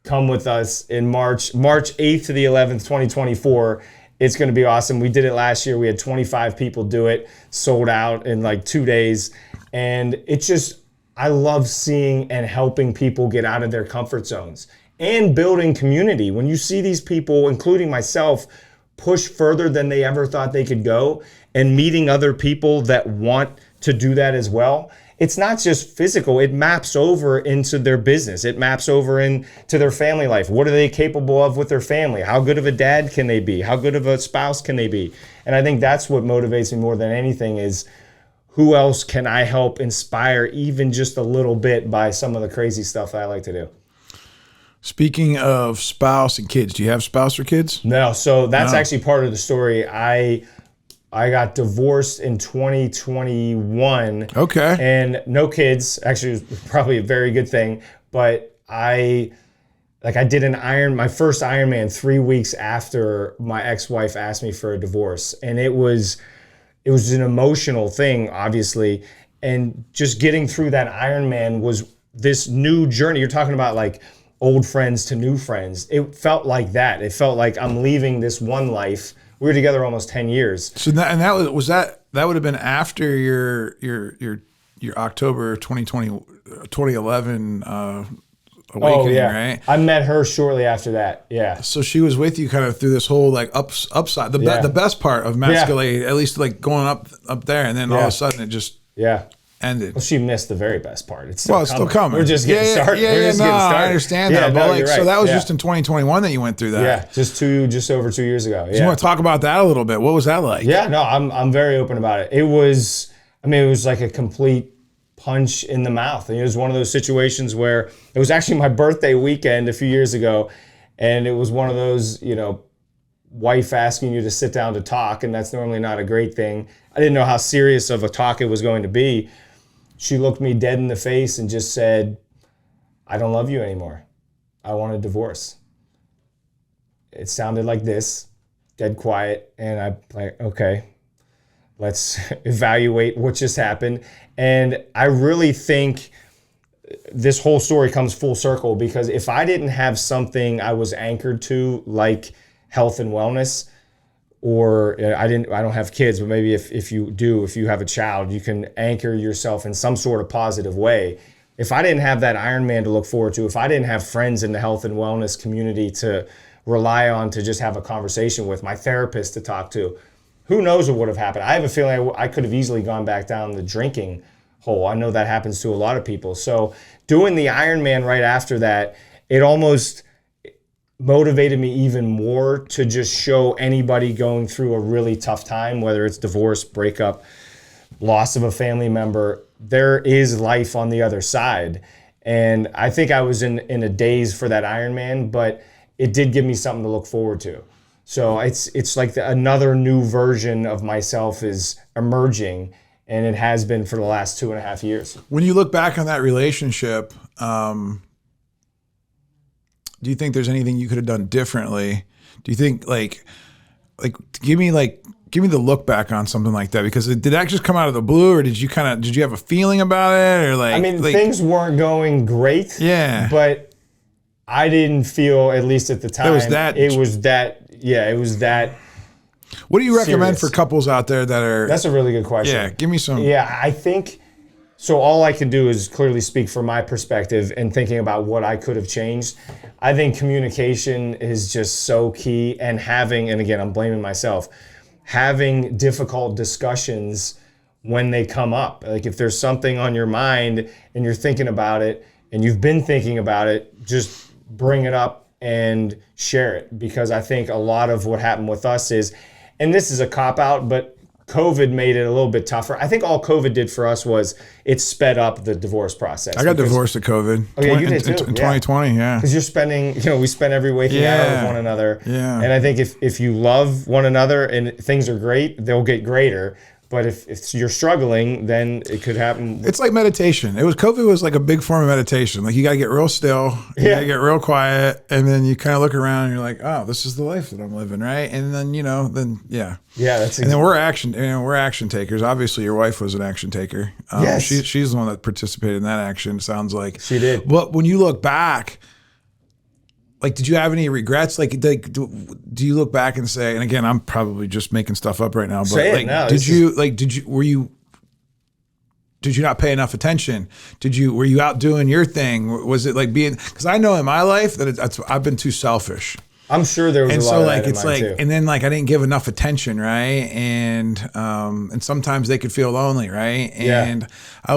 come with us in March 8th to the 11th, 2024. It's going to be awesome. We did it last year. We had 25 people do it, sold out in like 2 days. And it's just, I love seeing and helping people get out of their comfort zones and building community. When you see these people, including myself, push further than they ever thought they could go, and meeting other people that want to do that as well, it's not just physical. It maps over into their business. It maps over into their family life. What are they capable of with their family? How good of a dad can they be? How good of a spouse can they be? And I think that's what motivates me more than anything, is who else can I help inspire even just a little bit by some of the crazy stuff that I like to do. Speaking of spouse and kids, do you have spouse or kids? No, so that's actually part of the story. I got divorced in 2021. Okay. And no kids. Actually, it was probably a very good thing. But I did my first Ironman 3 weeks after my ex-wife asked me for a divorce. And it was an emotional thing, obviously. And just getting through that Ironman was this new journey. You're talking about like old friends to new friends. It felt like that. It felt like I'm leaving this one life. We were together almost 10 years. So that would have been after your October 2011 awakening, right? I met her shortly after that. Yeah. So she was with you kind of through this whole like upside, the best part of Matt Scoletti, at least like going up there, and then all of a sudden it just ended. Well, she missed the very best part. It's still coming. We're just getting started. I understand that. But like, so that was just in 2021 that you went through that. Yeah, just over 2 years ago. Yeah. So you want to talk about that a little bit? What was that like? Yeah, no, I'm very open about it. It was like a complete punch in the mouth. And it was one of those situations where it was actually my birthday weekend a few years ago, and it was one of those, wife asking you to sit down to talk, and that's normally not a great thing. I didn't know how serious of a talk it was going to be. She looked me dead in the face and just said, "I don't love you anymore. I want a divorce." It sounded like this, dead quiet, and I'm like, okay, let's evaluate what just happened. And I really think this whole story comes full circle, because if I didn't have something I was anchored to, like health and wellness, or I don't have kids, but maybe if you have a child, you can anchor yourself in some sort of positive way. If I didn't have that Ironman to look forward to, if I didn't have friends in the health and wellness community to rely on, to just have a conversation with, my therapist to talk to, who knows what would have happened. I have a feeling I could have easily gone back down the drinking hole. I know that happens to a lot of people. So doing the Ironman right after that, it almost motivated me even more to just show anybody going through a really tough time, whether it's divorce, breakup, loss of a family member, there is life on the other side. And I think I was in a daze for that Ironman, but it did give me something to look forward to. So it's like another new version of myself is emerging, and it has been for the last 2.5 years. When you look back on that relationship, do you think there's anything you could have done differently? Do you think like give me the look back on something like that, because did that just come out of the blue, or did you have a feeling about it, or like? I mean, things weren't going great. Yeah. But I didn't feel, at least at the time, it was that. What do you recommend for couples out there that are? That's a really good question. Yeah, give me some. Yeah, I think so. All I can do is clearly speak from my perspective and thinking about what I could have changed. I think communication is just so key, and again, I'm blaming myself, having difficult discussions when they come up. Like if there's something on your mind and you're thinking about it and you've been thinking about it, just bring it up and share it. Because I think a lot of what happened with us is, and this is a cop-out, but COVID made it a little bit tougher. I think all COVID did for us was it sped up the divorce process. I got divorced at COVID. Oh, yeah, you did too. In 2020, yeah. Because you're spending, we spend every waking hour with one another. Yeah. And I think if you love one another and things are great, they'll get greater. But if you're struggling, then it could happen. It's like meditation. COVID was like a big form of meditation. Like you got to get real still, you got to get real quiet, and then you kind of look around and you're like, oh, this is the life that I'm living, right? And then yeah. Yeah, that's. And then we're action takers. Obviously, your wife was an action taker. Yes, she's the one that participated in that action. It sounds like she did. But when you look back, like, did you have any regrets? Like, do you look back and say, and again, I'm probably just making stuff up right now, but say like, it now. Did you not pay enough attention? Were you out doing your thing? Was it like because I know in my life that I've been too selfish. I'm sure there was a lot of that in mine too. And then like, I didn't give enough attention. Right. And sometimes they could feel lonely. Right. And I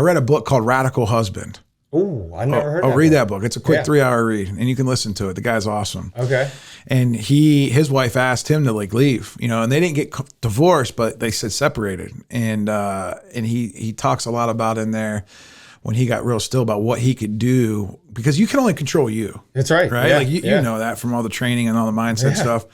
read a book called Radical Husband. Oh, I never heard of that. Read that book. It's a quick 3-hour read, and you can listen to it. The guy's awesome. Okay. And his wife asked him to like leave, and they didn't get divorced, but they said separated. And he talks a lot about in there when he got real still about what he could do, because you can only control you. That's right. Right. Yeah. Like you know that from all the training and all the mindset stuff.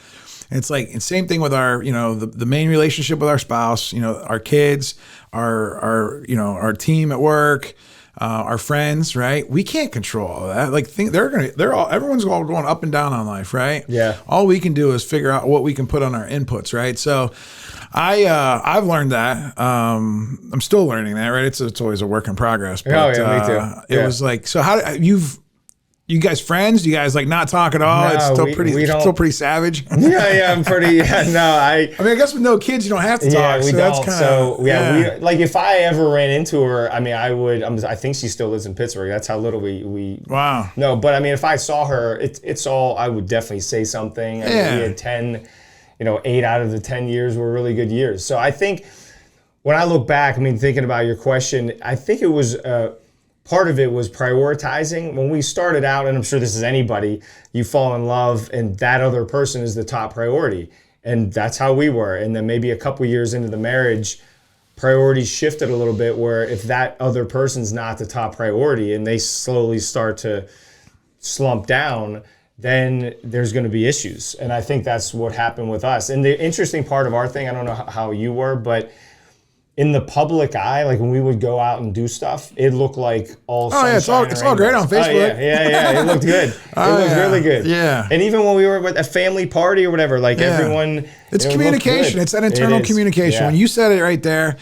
And it's like, and same thing with our, the main relationship with our spouse, our kids, our team at work, our friends, right? We can't control all that. Like everyone's all going up and down on life, right? Yeah. All we can do is figure out what we can put on our inputs, right? So I've learned that. I'm still learning that, right? It's always a work in progress. But, me too. It was like, so how you guys friends? Do you guys like not talk at all? No, it's still pretty savage. Yeah, I'm pretty. Yeah, no, I mean, I guess with no kids, you don't have to talk. Yeah, we so don't. That's kinda, so we like if I ever ran into her, I mean, I would. I think she still lives in Pittsburgh. That's how little we. Wow. No, but I mean, if I saw her, it's all. I would definitely say something. I mean, we had 10. 8 out of the 10 years were really good years. So I think when I look back, I mean, thinking about your question, I think it was. Part of it was prioritizing. When we started out, and I'm sure this is anybody, you fall in love and that other person is the top priority. And that's how we were. And then maybe a couple years into the marriage, priorities shifted a little bit, where if that other person's not the top priority and they slowly start to slump down, then there's going to be issues. And I think that's what happened with us. And the interesting part of our thing, I don't know how you were, but in the public eye, like when we would go out and do stuff, it looked like all sunshine. It's all great on Facebook. Yeah, it looked good. It was really good. Yeah. And even when we were at a family party or whatever, like everyone, it's communication. It's that internal communication. When you said it right there,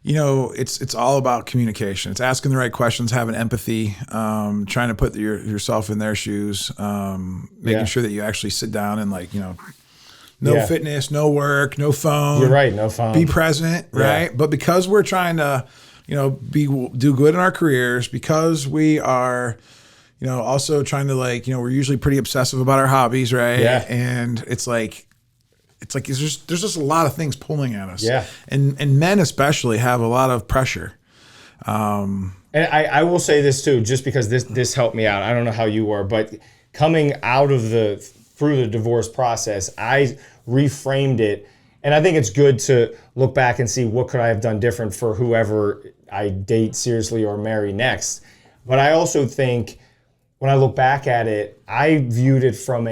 it's all about communication. It's asking the right questions, having empathy, trying to put yourself in their shoes, making sure that you actually sit down and no fitness, no work, no phone. You're right, no phone. Be present, right? Yeah. But because we're trying to, do good in our careers, because we are, also trying to we're usually pretty obsessive about our hobbies, right? Yeah. And it's like there's just a lot of things pulling at us. Yeah. And men especially have a lot of pressure. And I will say this too, just because this helped me out. I don't know how you were, but coming out of through the divorce process, I reframed it. And I think it's good to look back and see what could I have done different for whoever I date seriously or marry next. But I also think when I look back at it, I viewed it from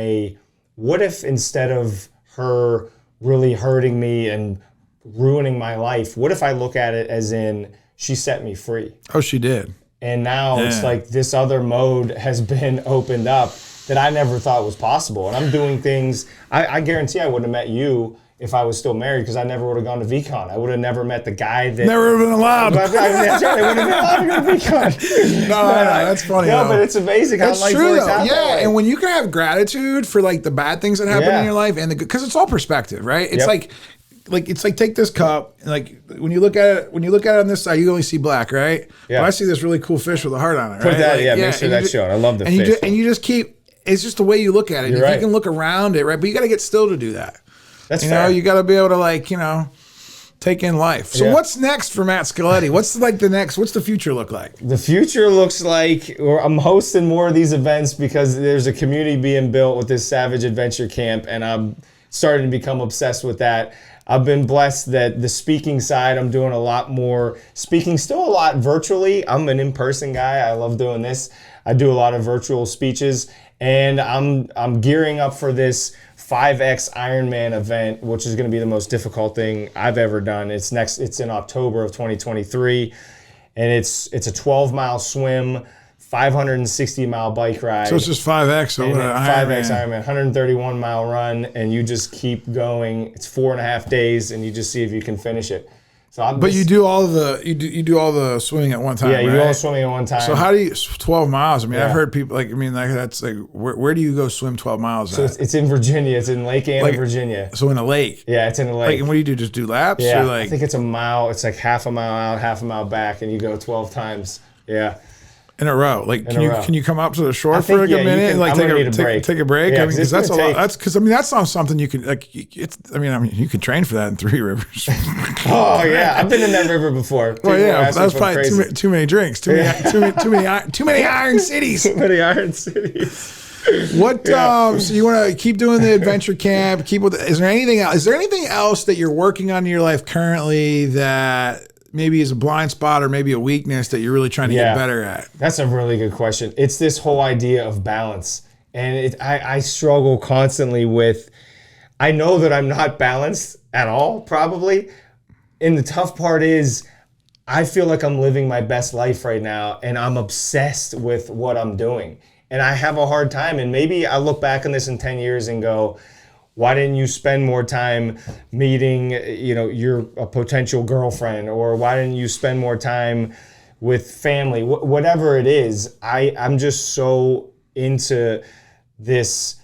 what if instead of her really hurting me and ruining my life, what if I look at it as in she set me free? Oh, she did. And now it's like this other mode has been opened up that I never thought was possible. And I'm doing things, I guarantee I wouldn't have met you if I was still married, because I never would have gone to VCon. I would have never met the guy that... Never would have been allowed. That's right, I wouldn't have been allowed to go to VCon. No, that's funny. No, but it's amazing how life works out. Yeah, and when you can have gratitude for like the bad things that happen in your life, and because it's all perspective, right? It's like it's like take this cup, and like when you look at it on this side, you only see black, right? Yeah. But I see this really cool fish with a heart on it. Right? Put that, make sure that's shown. I love the fish. And you just keep. It's just the way you look at it. You're right. You can look around it, right? But you got to get still to do that. That's you fair. know, you got to be able to take in life. So what's next for Matt Scoletti? What's the future look like? The future looks like I'm hosting more of these events because there's a community being built with this Savage Adventure Camp, and I'm starting to become obsessed with that. I've been blessed that the speaking side, I'm doing a lot more speaking, still a lot virtually. I'm an in-person guy. I love doing this. I do a lot of virtual speeches, and I'm gearing up for this 5X Ironman event, which is going to be the most difficult thing I've ever done. It's in October of 2023, and it's a 12-mile swim, 560-mile bike ride. So it's just 5X. So 5X Ironman, 131-mile run, and you just keep going. It's 4.5 days, and you just see if you can finish it. So you do all the swimming at one time. Yeah, you right? do all the swimming at one time. So how do you 12 miles? I mean, I've heard people that's like where do you go swim 12 miles? So it's in Virginia. It's in Lake Anna, Virginia. So in a lake. Yeah, it's in a lake. Like, and what do you do? Just do laps? Yeah, or I think it's a mile. It's like half a mile out, half a mile back, and you go 12 times. Yeah. In a row, like can you come up to the shore for a minute and like take a break? Yeah, I mean, because that's a lot. That's not something you can like. You can train for that in Three Rivers. Oh yeah, I've been in that river before. Well, yeah, that's probably too many drinks, too many iron cities. Too many iron cities. What? So you want to keep doing the adventure camp? Is there anything else? Is there anything else that you're working on in your life currently that maybe is a blind spot or maybe a weakness that you're really trying to get better at? That's a really good question. It's this whole idea of balance. And I struggle constantly with, I know that I'm not balanced at all, probably. And the tough part is, I feel like I'm living my best life right now, and I'm obsessed with what I'm doing. And I have a hard time. And maybe I look back on this in 10 years and go, why didn't you spend more time meeting, your a potential girlfriend? Or why didn't you spend more time with family? Whatever it is, I'm just so into this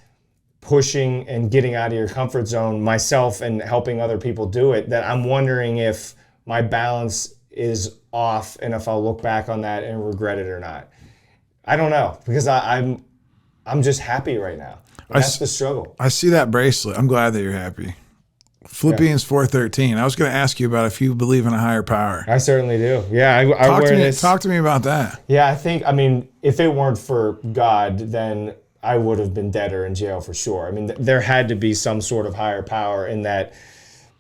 pushing and getting out of your comfort zone myself and helping other people do it, that I'm wondering if my balance is off and if I'll look back on that and regret it or not. I don't know, because I'm just happy right now. That's the struggle. I see that bracelet. I'm glad that you're happy. Philippians 4:13. I was going to ask you about if you believe in a higher power. I certainly do. Yeah, I wear this. Talk to me about that. Yeah, if it weren't for God, then I would have been dead or in jail for sure. I mean, there had to be some sort of higher power in that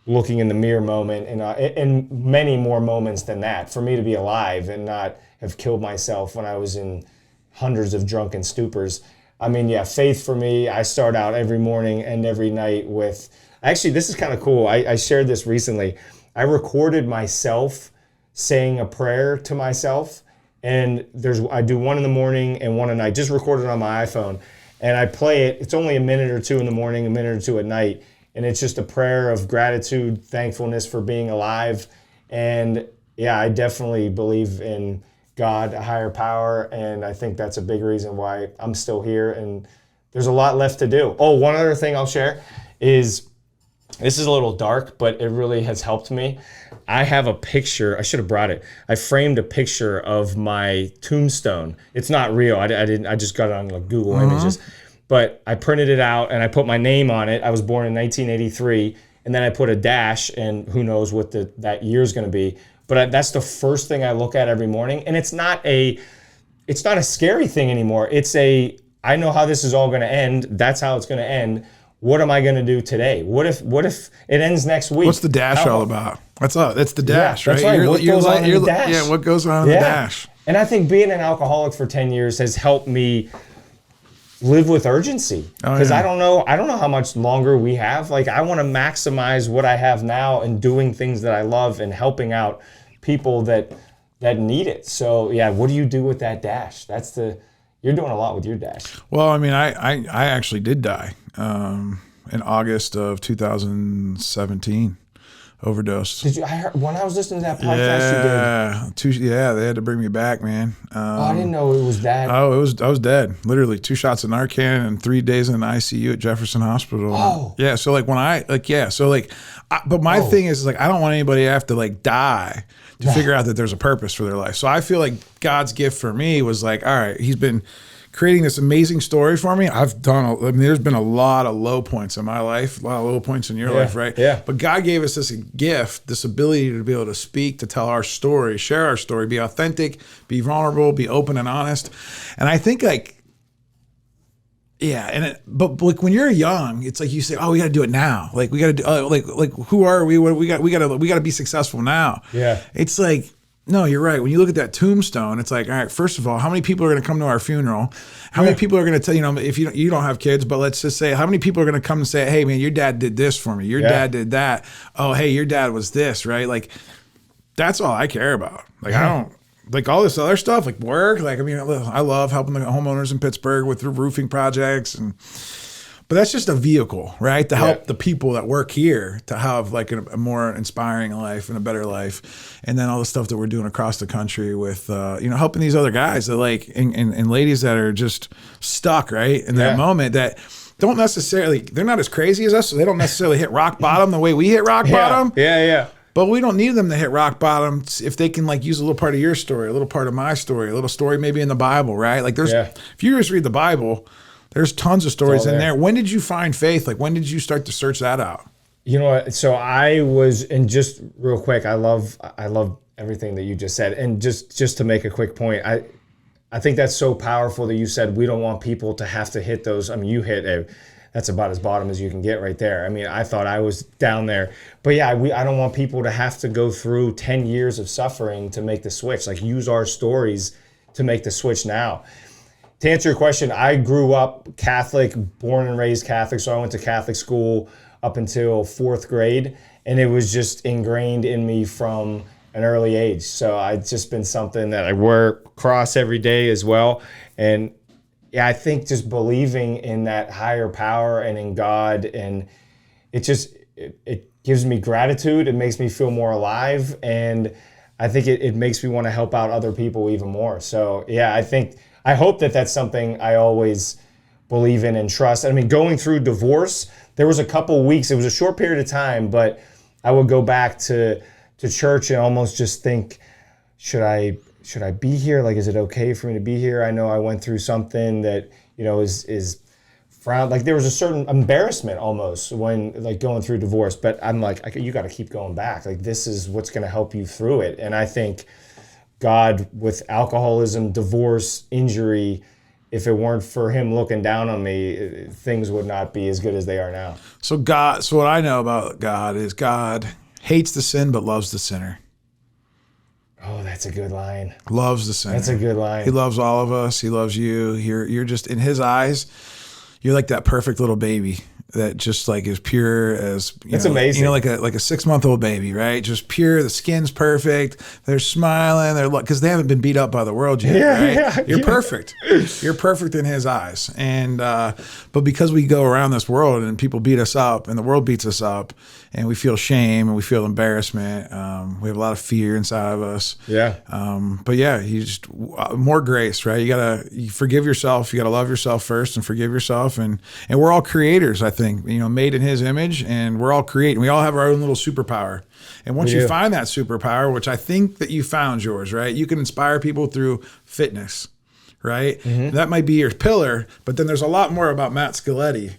looking in the mirror moment, and many more moments than that, for me to be alive and not have killed myself when I was in hundreds of drunken stupors. I mean, yeah, faith for me, I start out every morning and every night with, actually, this is kind of cool. I shared this recently. I recorded myself saying a prayer to myself, and I do one in the morning and one at night, just recorded on my iPhone. And I play it. It's only a minute or two in the morning, a minute or two at night. And it's just a prayer of gratitude, thankfulness for being alive. And yeah, I definitely believe in God, a higher power, and I think that's a big reason why I'm still here, and there's a lot left to do. Oh, one other thing I'll share is, this is a little dark, but it really has helped me. I have a picture, I should have brought it. I framed a picture of my tombstone. It's not real, I just got it on like Google Images, but I printed it out and I put my name on it. I was born in 1983, and then I put a dash, and who knows what that year's gonna be. but that's the first thing I look at every morning. And it's not a scary thing anymore. I know how this is all going to end. That's how it's going to end. What am I going to do today? What if it ends next week? What's the dash all about? That's the dash, that's right? What goes on in the dash? Yeah, what goes on in the dash? And I think being an alcoholic for 10 years has helped me live with urgency, because I don't know how much longer we have. Like, I want to maximize what I have now and doing things that I love and helping out people that need it. So yeah, what do you do with that dash? You're doing a lot with your dash. Well, I mean, I actually did die in August of 2017. Overdosed. Did you? When I was listening to that podcast, you did. Yeah, they had to bring me back, man. I didn't know it was that. I was dead. Literally 2 shots of Narcan and 3 days in the ICU at Jefferson Hospital. Oh. Yeah. So like but my thing is like, I don't want anybody to have to like die to figure out that there's a purpose for their life. So I feel like God's gift for me was like, all right, he's been creating this amazing story for me. There's been a lot of low points in my life, a lot of low points in your life, right? Yeah. But God gave us this gift, this ability to be able to speak, to tell our story, share our story, be authentic, be vulnerable, be open and honest. And I think like, yeah, but like when you're young, it's like you say, "Oh, we got to do it now." Like we got to do, like who are we? What we got to be successful now. Yeah, it's like, no, you're right. When you look at that tombstone, it's like, all right, first of all, how many people are going to come to our funeral? How many people are going to tell, if you don't have kids, but let's just say, how many people are going to come and say, "Hey, man, your dad did this for me. Your dad did that. Oh, hey, your dad was this," right? Like, that's all I care about. Like, I don't. Like all this other stuff, like work, like, I mean, I love helping the homeowners in Pittsburgh with their roofing projects, but that's just a vehicle, right? To help the people that work here to have like a more inspiring life and a better life. And then all the stuff that we're doing across the country with, helping these other guys that like, and ladies that are just stuck, right? In that moment that don't necessarily, they're not as crazy as us. So they don't necessarily hit rock bottom the way we hit rock bottom. Yeah. But we don't need them to hit rock bottom if they can like use a little part of your story, a little part of my story, a little story maybe in the Bible, right? Like if you just read the Bible, there's tons of stories in there. When did you find faith? Like when did you start to search that out? You know what? So I was, and just real quick, I love everything that you just said. And just to make a quick point, I think that's so powerful that you said we don't want people to have to hit those. I mean, you hit that's about as bottom as you can get right there. I mean, I thought I was down there. But yeah, I don't want people to have to go through 10 years of suffering to make the switch. Like, use our stories to make the switch now. To answer your question, I grew up Catholic, born and raised Catholic. So I went to Catholic school up until 4th grade. And it was just ingrained in me from an early age. So it's just been something that I wear cross every day as well. And yeah, I think just believing in that higher power and in God, and it gives me gratitude. It makes me feel more alive, and I think it makes me want to help out other people even more. So yeah, I hope that that's something I always believe in and trust. I mean, going through divorce, there was a couple weeks, it was a short period of time, but I would go back to church and almost just think, should I be here? Like, is it okay for me to be here? I know I went through something that, is frowned. Like, there was a certain embarrassment almost when, like, going through divorce. But I'm like, you got to keep going back. Like, this is what's going to help you through it. And I think God, with alcoholism, divorce, injury, if it weren't for him looking down on me, things would not be as good as they are now. So what I know about God is God hates the sin but loves the sinner. Oh, that's a good line. Loves the sinner. That's a good line. He loves all of us. He loves you. You're just, in his eyes, you're like that perfect little baby that just like is pure as, it's amazing. Like a 6-month-old baby, right? Just pure. The skin's perfect. They're smiling. They're because they haven't been beat up by the world yet, right? You're perfect. You're perfect in his eyes. And but because we go around this world and people beat us up and the world beats us up and we feel shame and we feel embarrassment, we have a lot of fear inside of us. Yeah. But yeah, you just more grace, right? You forgive yourself. You gotta love yourself first and forgive yourself. And we're all creators, I think, made in his image, and we're all creating. We all have our own little superpower. And once you find that superpower, which I think that you found yours, right? You can inspire people through fitness, right? Mm-hmm. That might be your pillar, but then there's a lot more about Matt Scoletti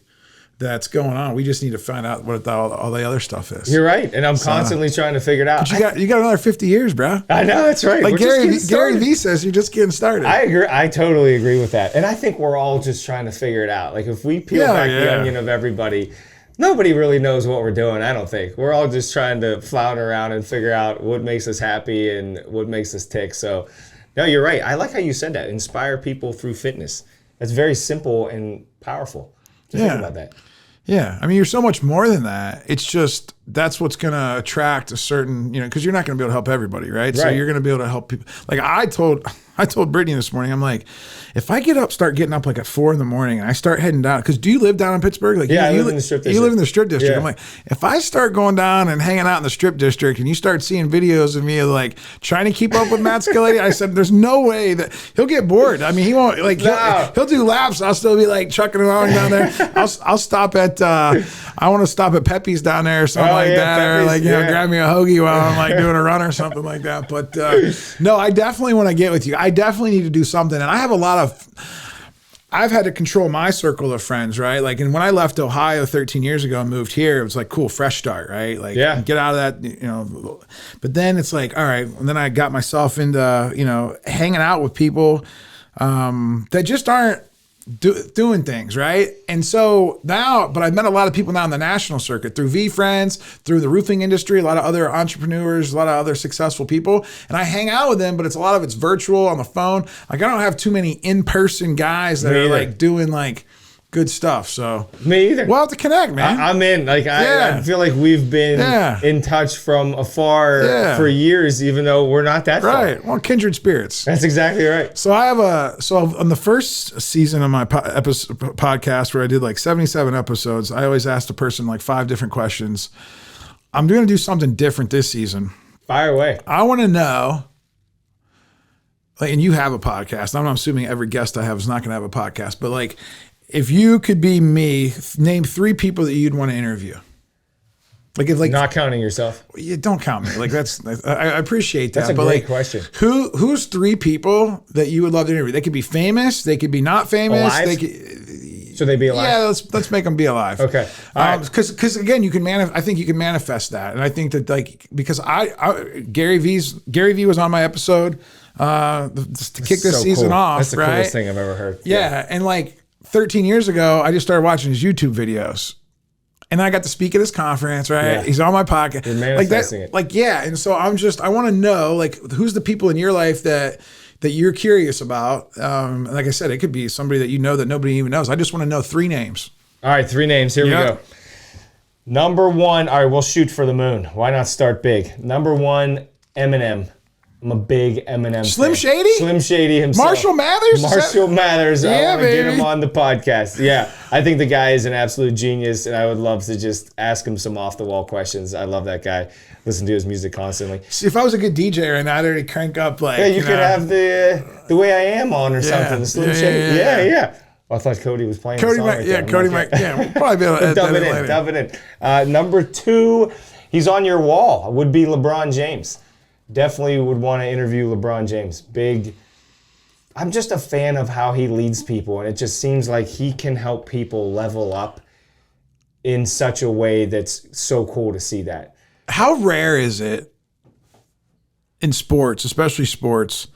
that's going on. We just need to find out what all the other stuff is. You're right. And I'm constantly trying to figure it out. But you got another 50 years, bro. I know, that's right. Like Gary Vee says, you're just getting started. I agree. I totally agree with that. And I think we're all just trying to figure it out. Like if we peel back the onion of everybody, nobody really knows what we're doing, I don't think. We're all just trying to flounder around and figure out what makes us happy and what makes us tick. So, no, you're right. I like how you said that. Inspire people through fitness. That's very simple and powerful. Just think about that. Yeah. I mean, you're so much more than that. It's just, that's what's going to attract a certain, because you're not going to be able to help everybody, right? So you're going to be able to help people. Like I told Brittany this morning, I'm like, if I start getting up like at 4 a.m. and I start heading down, because do you live down in Pittsburgh? Like I live in the Strip District. You live in the Strip District. I'm like, if I start going down and hanging out in the Strip District and you start seeing videos of me like trying to keep up with Matt Scoletti, I said, there's no way that he'll get bored. I mean, he won't like, he'll do laps. I'll still be like trucking along down there. I'll stop at, I want to stop at Pepe's down there or something that, Pepe's, or like, grab me a hoagie while I'm like doing a run or something like that. But no, I definitely want to get with you. I definitely need to do something. And I have I've had to control my circle of friends, right? Like, and when I left Ohio 13 years ago and moved here, it was like, cool, fresh start, right? Like, get out of that, But then it's like, all right. And then I got myself into, hanging out with people that just aren't doing things, right? And so now, but I've met a lot of people now in the national circuit through V-Friends, through the roofing industry, a lot of other entrepreneurs, a lot of other successful people. And I hang out with them, but a lot of it's virtual on the phone. Like I don't have too many in-person guys that are like doing like good stuff. So me either. We'll have to connect, man. I'm in. Like I feel like we've been in touch from afar for years, even though we're not that far. Right. Well, kindred spirits. That's exactly right. So I have on the first season of my podcast where I did like 77 episodes, I always asked a person like 5 different questions. I'm going to do something different this season. Fire away. I want to know, like, and you have a podcast. I'm not assuming every guest I have is not going to have a podcast, but like, if you could be me, name 3 people that you'd want to interview. Like if not counting yourself. You don't count me. Like I appreciate that. That's a great question. Who's 3 people that you would love to interview? They could be famous. They could be not famous. Alive? Should they be alive? Yeah, let's make them be alive. Okay. Because again, I think you can manifest that, and I think that like because Gary Vee was on my episode to kick this season off. That's the coolest thing I've ever heard. Yeah, and like 13 years ago, I just started watching his YouTube videos. And I got to speak at his conference, right? Yeah. He's on my podcast. You're manifesting it. Like, yeah. And so I want to know, like, who's the people in your life that you're curious about? Like I said, it could be somebody that you know that nobody even knows. I just want to know 3 names. All right, 3 names. Here we go. Number 1. All right, we'll shoot for the moon. Why not start big? Number 1, Eminem. I'm a big Eminem Slim fan. Shady? Slim Shady himself. Marshall Mathers? Marshall Mathers. I want to baby. get him on the podcast. Yeah, I think the guy is an absolute genius, and I would love to just ask him some off-the-wall questions. I love that guy. Listen to his music constantly. See, if I was a good DJ right now, I'd already crank up like... Yeah, you could have the Way I Am on or something. The Slim Shady. Yeah. Well, I thought Cody was playing the song right there. Cody might. Yeah, we'll probably be able to dub it in. Number 2, he's on your wall, would be LeBron James. Definitely would want to interview LeBron James. I'm just a fan of how he leads people, and it just seems like he can help people level up in such a way that's so cool to see that. How rare is it in sports, especially sports,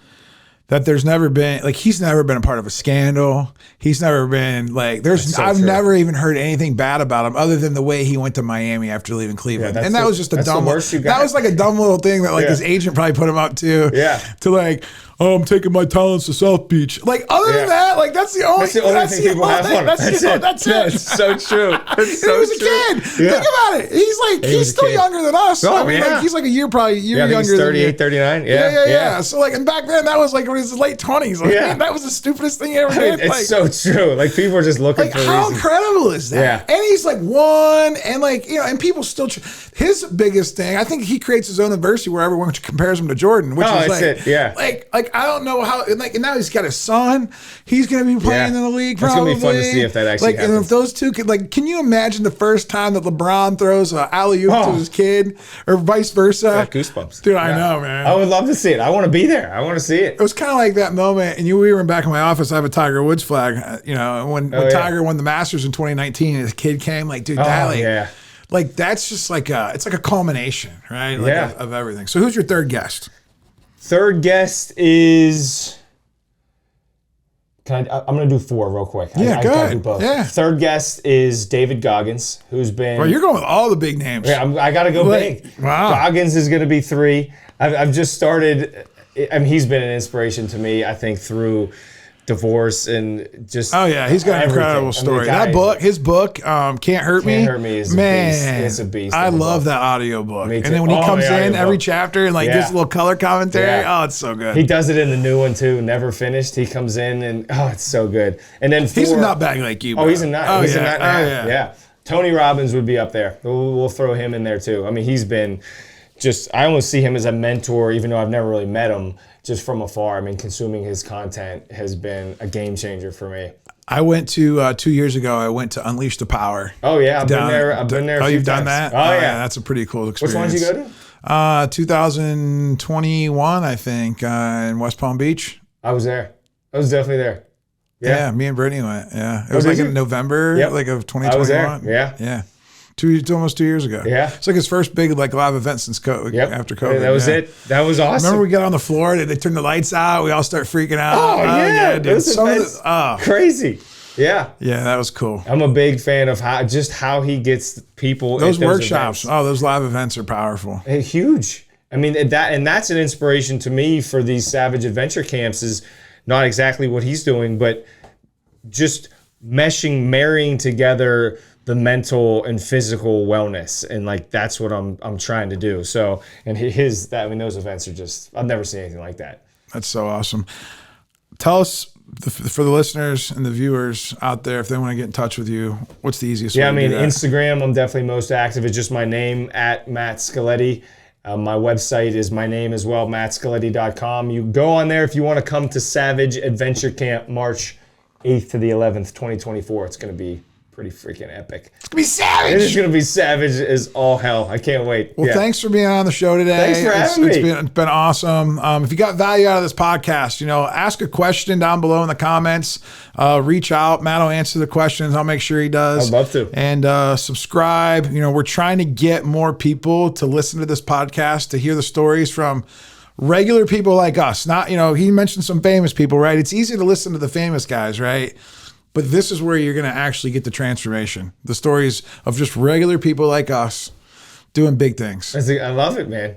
that there's never been, like, he's never been a part of a scandal. He's never been, like, I've never even heard anything bad about him other than the way he went to Miami after leaving Cleveland. And that was just a dumb, that was like a dumb little thing that, like, his agent probably put him up to. Yeah. To, like, I'm taking my talents to South Beach. Like, other than that, like, that's the only thing people have on him. That's it. That's so true. That's so he was a kid. Yeah. Think about it. He's like, he's still younger than us. Oh, I mean, like, he's like a year younger he's 38, 39. Yeah. So, like, and back then, that was like in his late 20s. Like, man, that was the stupidest thing he ever did. It's like, so true. Like, people are just looking for how reasons. Incredible is that? Yeah. And he's like 1, and like, and people still, his biggest thing, I think he creates his own adversity where everyone compares him to Jordan, which is like, it. Yeah. Like like, I don't know how, and now he's got a son. He's going to be playing in the league probably. It's going to be fun to see if that actually happens. And if those two could, can you imagine the first time that LeBron throws an alley-oop to his kid or vice versa? I got goosebumps. Dude, I know, man. I would love to see it. I want to be there. I want to see it. It was kind of like that moment, and we were back in my office. I have a Tiger Woods flag. When Tiger won the Masters in 2019, and his kid came, that's just it's like a culmination, right? Of everything. So who's your third guest? Third guest is. I'm going to do 4 real quick. Yeah, go ahead. Do both. Yeah. Third guest is David Goggins, who's been. Well, you're going with all the big names. Yeah, I got to go big. Wow. Goggins is going to be 3. I've just started. I mean, he's been an inspiration to me, I think, through divorce and just. Oh yeah, he's got an incredible story. His book, Can't Hurt Me. Can't Hurt Me is a beast. It's a beast. I love that audio book. And then when he comes in every chapter and gives a little color commentary, it's so good. He does it in the new one too. Never Finished. He comes in and it's so good. And then he's a nutbag like you. Bro. Oh, he's a nut. He's a nut. Yeah. Tony Robbins would be up there. We'll throw him in there too. I mean, he's been. I almost see him as a mentor, even though I've never really met him, just from afar. I mean, consuming his content has been a game changer for me. I went to 2 years ago. I went to Unleash the Power. Oh yeah, I've been there. I've been there. Oh, you've done that? Oh yeah, that's a pretty cool experience. Which one did you go to? 2021, I think, in West Palm Beach. I was there. I was definitely there. Yeah, me and Brittany went. Yeah, it was in November, of 2021. I was there. Yeah. Almost 2 years ago. Yeah. It's like his first big live event since after COVID. That was it. That was awesome. Remember we got on the floor, they turned the lights out, we all start freaking out. Oh yeah, dude. Crazy. Yeah. Yeah, that was cool. I'm a big fan of how he gets people. Those workshops. Those live events are powerful. Huge. I mean, that's an inspiration to me for these Savage Adventure camps is not exactly what he's doing, but just marrying together the mental and physical wellness, and that's what I'm trying to do. So, and those events are just, I've never seen anything like that. That's so awesome. Tell us, for the listeners and the viewers out there, if they want to get in touch with you, what's the easiest way to do that? Instagram, I'm definitely most active. It's just my name at Matt Scoletti. My website is my name as well, mattscoletti.com. You go on there if you want to come to Savage Adventure Camp, March 8th to the 11th, 2024. It's going to be pretty freaking epic. It's going to be savage. It is going to be savage as all hell. I can't wait. Well, thanks for being on the show today. Thanks for having me. It's been awesome. If you got value out of this podcast, ask a question down below in the comments. Reach out. Matt will answer the questions. I'll make sure he does. I'd love to. And subscribe. We're trying to get more people to listen to this podcast, to hear the stories from regular people like us. Not, he mentioned some famous people, right? It's easy to listen to the famous guys, right? But this is where you're going to actually get the transformation. The stories of just regular people like us doing big things. I love it, man.